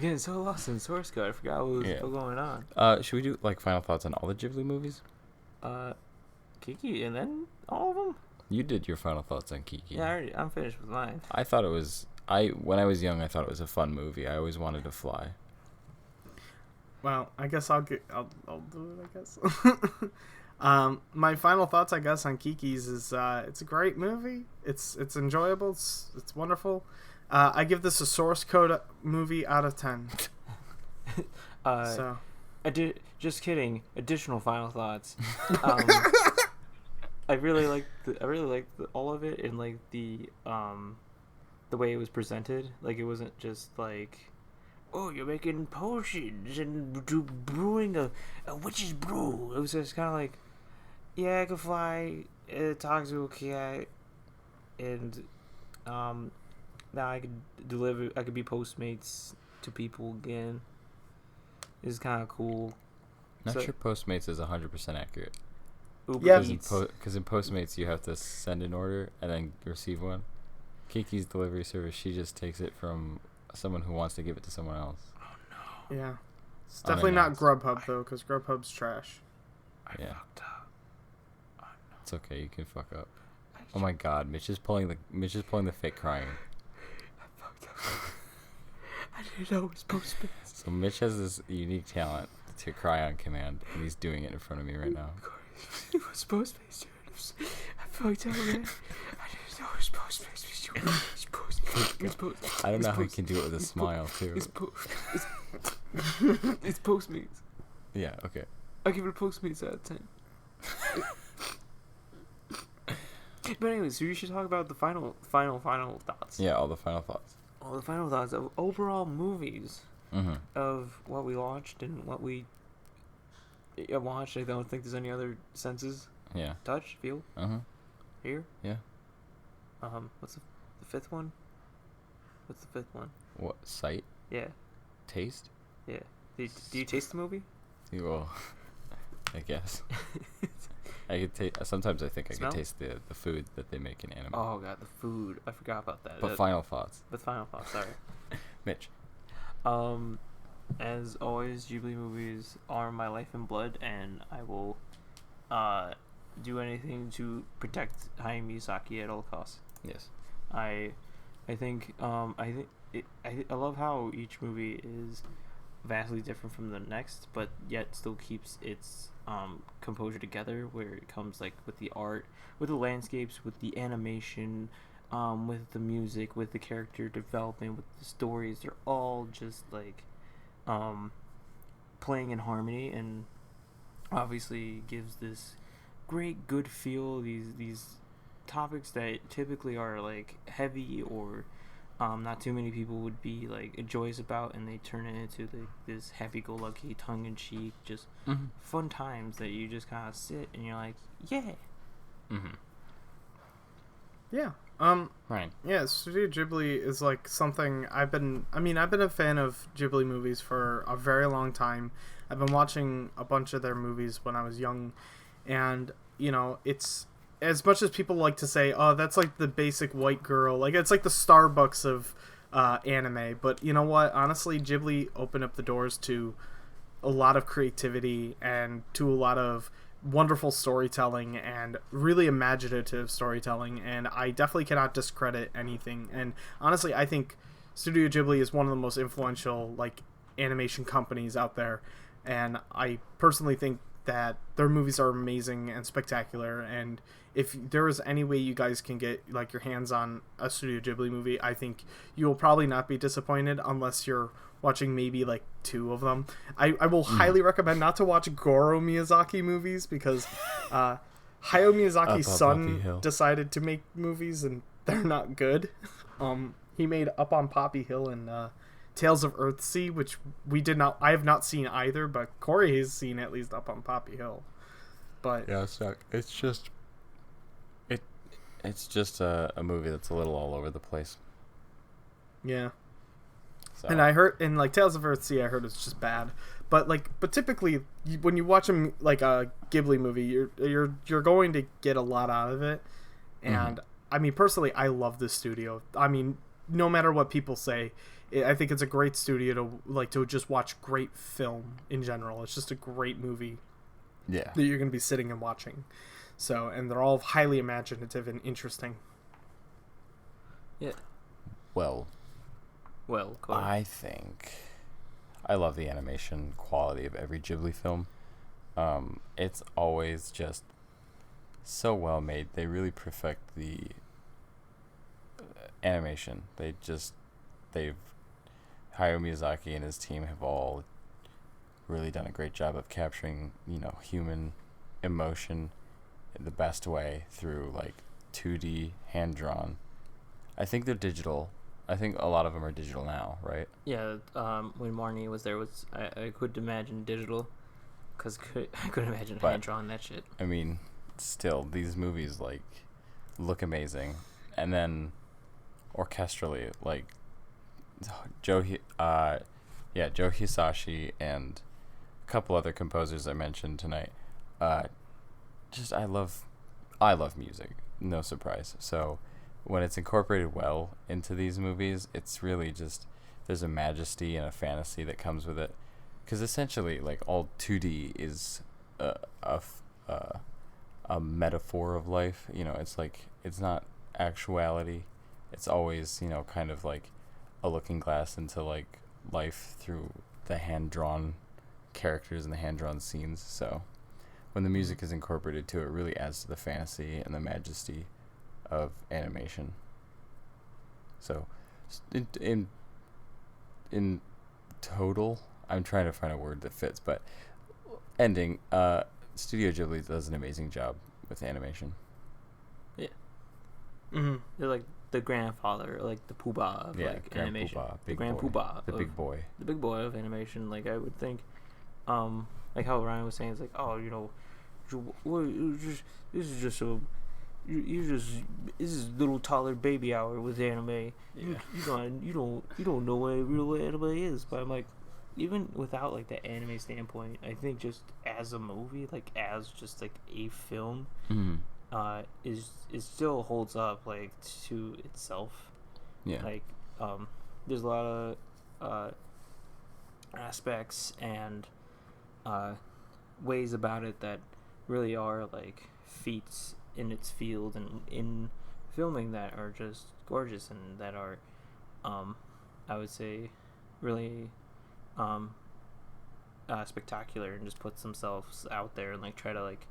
Getting so lost in Source Code, I forgot what was going on. Should we do like final thoughts on all the Ghibli movies? Kiki, and then all of them. You did your final thoughts on Kiki. Yeah, I'm finished with mine. I thought it was. When I was young, I thought it was a fun movie. I always wanted to fly. Well, I guess I'll do it. I guess. My final thoughts, I guess, on Kikis is it's a great movie. It's enjoyable. It's wonderful. I give this a Source Code movie out of 10. So, Just kidding. Additional final thoughts. I really liked all of it, and like the way it was presented. Like it wasn't just like, oh, you're making potions and brewing a witch's brew. It was just kind of like, yeah, I can fly, talk to a cat, and now I could deliver. I could be Postmates to people again. It's kind of cool. Not sure Postmates is 100% accurate. yeah, Because in Postmates you have to send an order and then receive one. Kiki's delivery service, she just takes it from someone who wants to give it to someone else. yeah. It's definitely not Grubhub though, because Grubhub's trash. Yeah. It's okay, you can fuck up. Oh my god, Mitch is pulling the fake crying. I didn't know it was Postmates. So Mitch has this unique talent to cry on command, and he's doing it in front of me right now. It was Postmates, dude. I fucked up, man. I didn't know it was Postmates. It's Postmates. I don't know how he can do it with a smile too. It's Postmates. Yeah, okay. I give it a Postmates out of 10. But anyways, so you should talk about the final thoughts. Yeah, all the final thoughts. All the final thoughts of overall movies. Mm-hmm. Of what we watched and what we watched. I don't think there's any other senses. Yeah. Touch, feel, hear. Yeah. What's the fifth one? What's the fifth one? What, sight? Yeah. Taste? Yeah. Do you taste the movie? Well, I guess. I could taste. Sometimes I think I Smell? could taste the food that they make in anime. Oh god, the food. I forgot about that. But final thoughts. But final thoughts. Sorry. Mitch. As always, Ghibli movies are my life and blood, and I will do anything to protect Hayao Miyazaki at all costs. Yes. I love how each movie is vastly different from the next, but yet still keeps its composure together, where it comes like with the art, with the landscapes, with the animation, with the music, with the character development, with the stories. They're all just like playing in harmony, and obviously gives this great good feel. These topics that typically are like heavy or not too many people would be like joyous about, and they turn it into this happy-go-lucky, tongue-in-cheek, just fun times that you just kind of sit and you're like, yeah. Yeah. Right. Yeah, Studio Ghibli is like something I've been a fan of Ghibli movies for a very long time. I've been watching a bunch of their movies when I was young, and it's, as much as people like to say, oh, that's like the basic white girl, like it's like the Starbucks of anime, but you know what? Honestly, Ghibli opened up the doors to a lot of creativity and to a lot of wonderful storytelling and really imaginative storytelling, and I definitely cannot discredit anything. And honestly, I think Studio Ghibli is one of the most influential like animation companies out there, and I personally think that their movies are amazing and spectacular. And if there is any way you guys can get like your hands on a Studio Ghibli movie, I think you will probably not be disappointed unless you're watching maybe like 2 of them. I will highly recommend not to watch Goro Miyazaki movies, because Hayao Miyazaki's son decided to make movies and they're not good. He made Up on Poppy Hill and Tales of Earthsea, which I have not seen either, but Corey has seen at least Up on Poppy Hill. But yeah, it's just a movie that's a little all over the place. Yeah. So. And I heard in like Tales of Earthsea, I heard it's just bad. But typically when you watch like a Ghibli movie, you're going to get a lot out of it. And I mean, personally, I love this studio. I mean, no matter what people say, I think it's a great studio to just watch great film in general. It's just a great movie. Yeah. That you're going to be sitting and watching. So, and they're all highly imaginative and interesting. Yeah. Well, cool. I think I love the animation quality of every Ghibli film. It's always just so well made. They really perfect the animation. Hayao Miyazaki and his team have all really done a great job of capturing, human emotion in the best way through like 2D hand drawn. I think they're digital. I think a lot of them are digital now, right? Yeah. When Marnie was there, I could imagine digital, because I couldn't imagine hand drawn that shit. I mean, still, these movies like look amazing, and then orchestrally, like Joe Hisashi and a couple other composers I mentioned tonight. Just I love music. No surprise. So when it's incorporated well into these movies, it's really just there's a majesty and a fantasy that comes with it. Because essentially, like all 2D is a metaphor of life. It's like it's not actuality. It's always kind of like a looking glass into like life through the hand-drawn characters and the hand-drawn scenes. So when the music is incorporated to it, really adds to the fantasy and the majesty of animation. So in total, I'm trying to find a word that fits, but ending, Studio Ghibli does an amazing job with animation. Yeah. Mm-hmm. They're like the grandfather, like the poobah of like animation. Poobah, the grand boy. poobah. The big boy. The big boy of animation. Like I would think, like how Ryan was saying, it's like, oh, this is just a, this is little toddler baby hour with anime. Yeah. You don't know what real anime is. But I'm like, even without like the anime standpoint, I think just as a movie, like as just like a film, is it still holds up like to itself. Yeah. Like there's a lot of aspects and ways about it that really are like feats in its field and in filming that are just gorgeous and that are I would say really spectacular, and just puts themselves out there and like try to like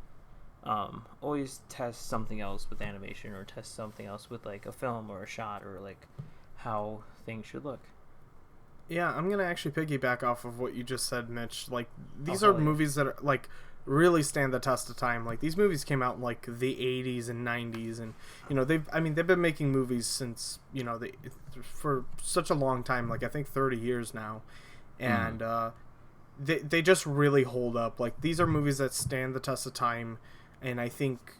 always test something else with animation, or test something else with like a film or a shot, or like how things should look. Yeah, I'm gonna actually piggyback off of what you just said, Mitch. Like these are movies that are like really stand the test of time. Like these movies came out in like the 80s and 90s, and they've been making movies since for such a long time, like I think 30 years now, and they just really hold up. Like these are movies that stand the test of time, and I think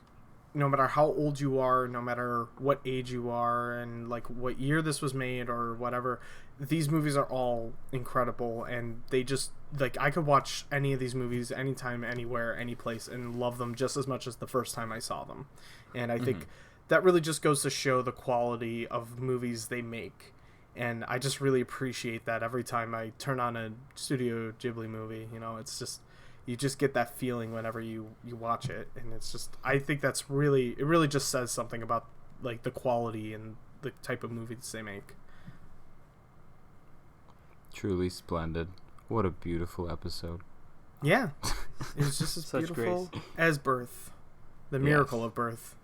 no matter how old you are, no matter what age you are, and like what year this was made or whatever, these movies are all incredible, and they just like I could watch any of these movies anytime, anywhere, any place, and love them just as much as the first time I saw them. And I think that really just goes to show the quality of movies they make, and I just really appreciate that every time I turn on a Studio Ghibli movie. It's just, you just get that feeling whenever you watch it, and it's just, I think it really just says something about like the quality and the type of movies they make. Truly splendid. What a beautiful episode. Yeah. It was just as beautiful as birth. The miracle of birth.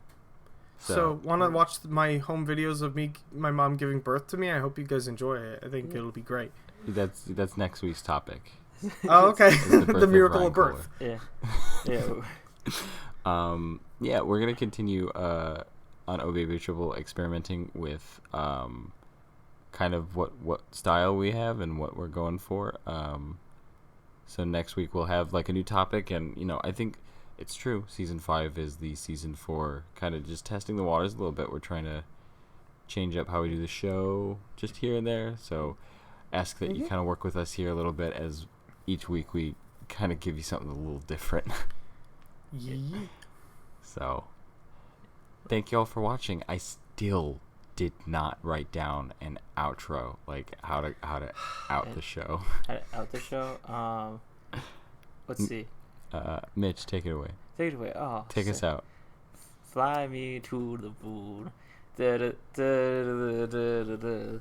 So want to watch my home videos of my mom giving birth to me? I hope you guys enjoy it. I think it'll be great. That's next week's topic. Oh, okay. The miracle of birth. Yeah. Yeah. We're gonna continue on Oh Baby Triple experimenting with kind of what style we have and what we're going for. So next week we'll have like a new topic, and I think it's true. Season 5 is the season for kind of just testing the waters a little bit. We're trying to change up how we do the show just here and there. So ask that you kind of work with us here a little bit, as each week we kind of give you something a little different. Yeah. So thank you all for watching. I still did not write down an outro, like how to out the show. How to out the show? Let's see. Mitch, take it away. Take it away. Oh, take us out. Fly me to the moon. Da da da da da da.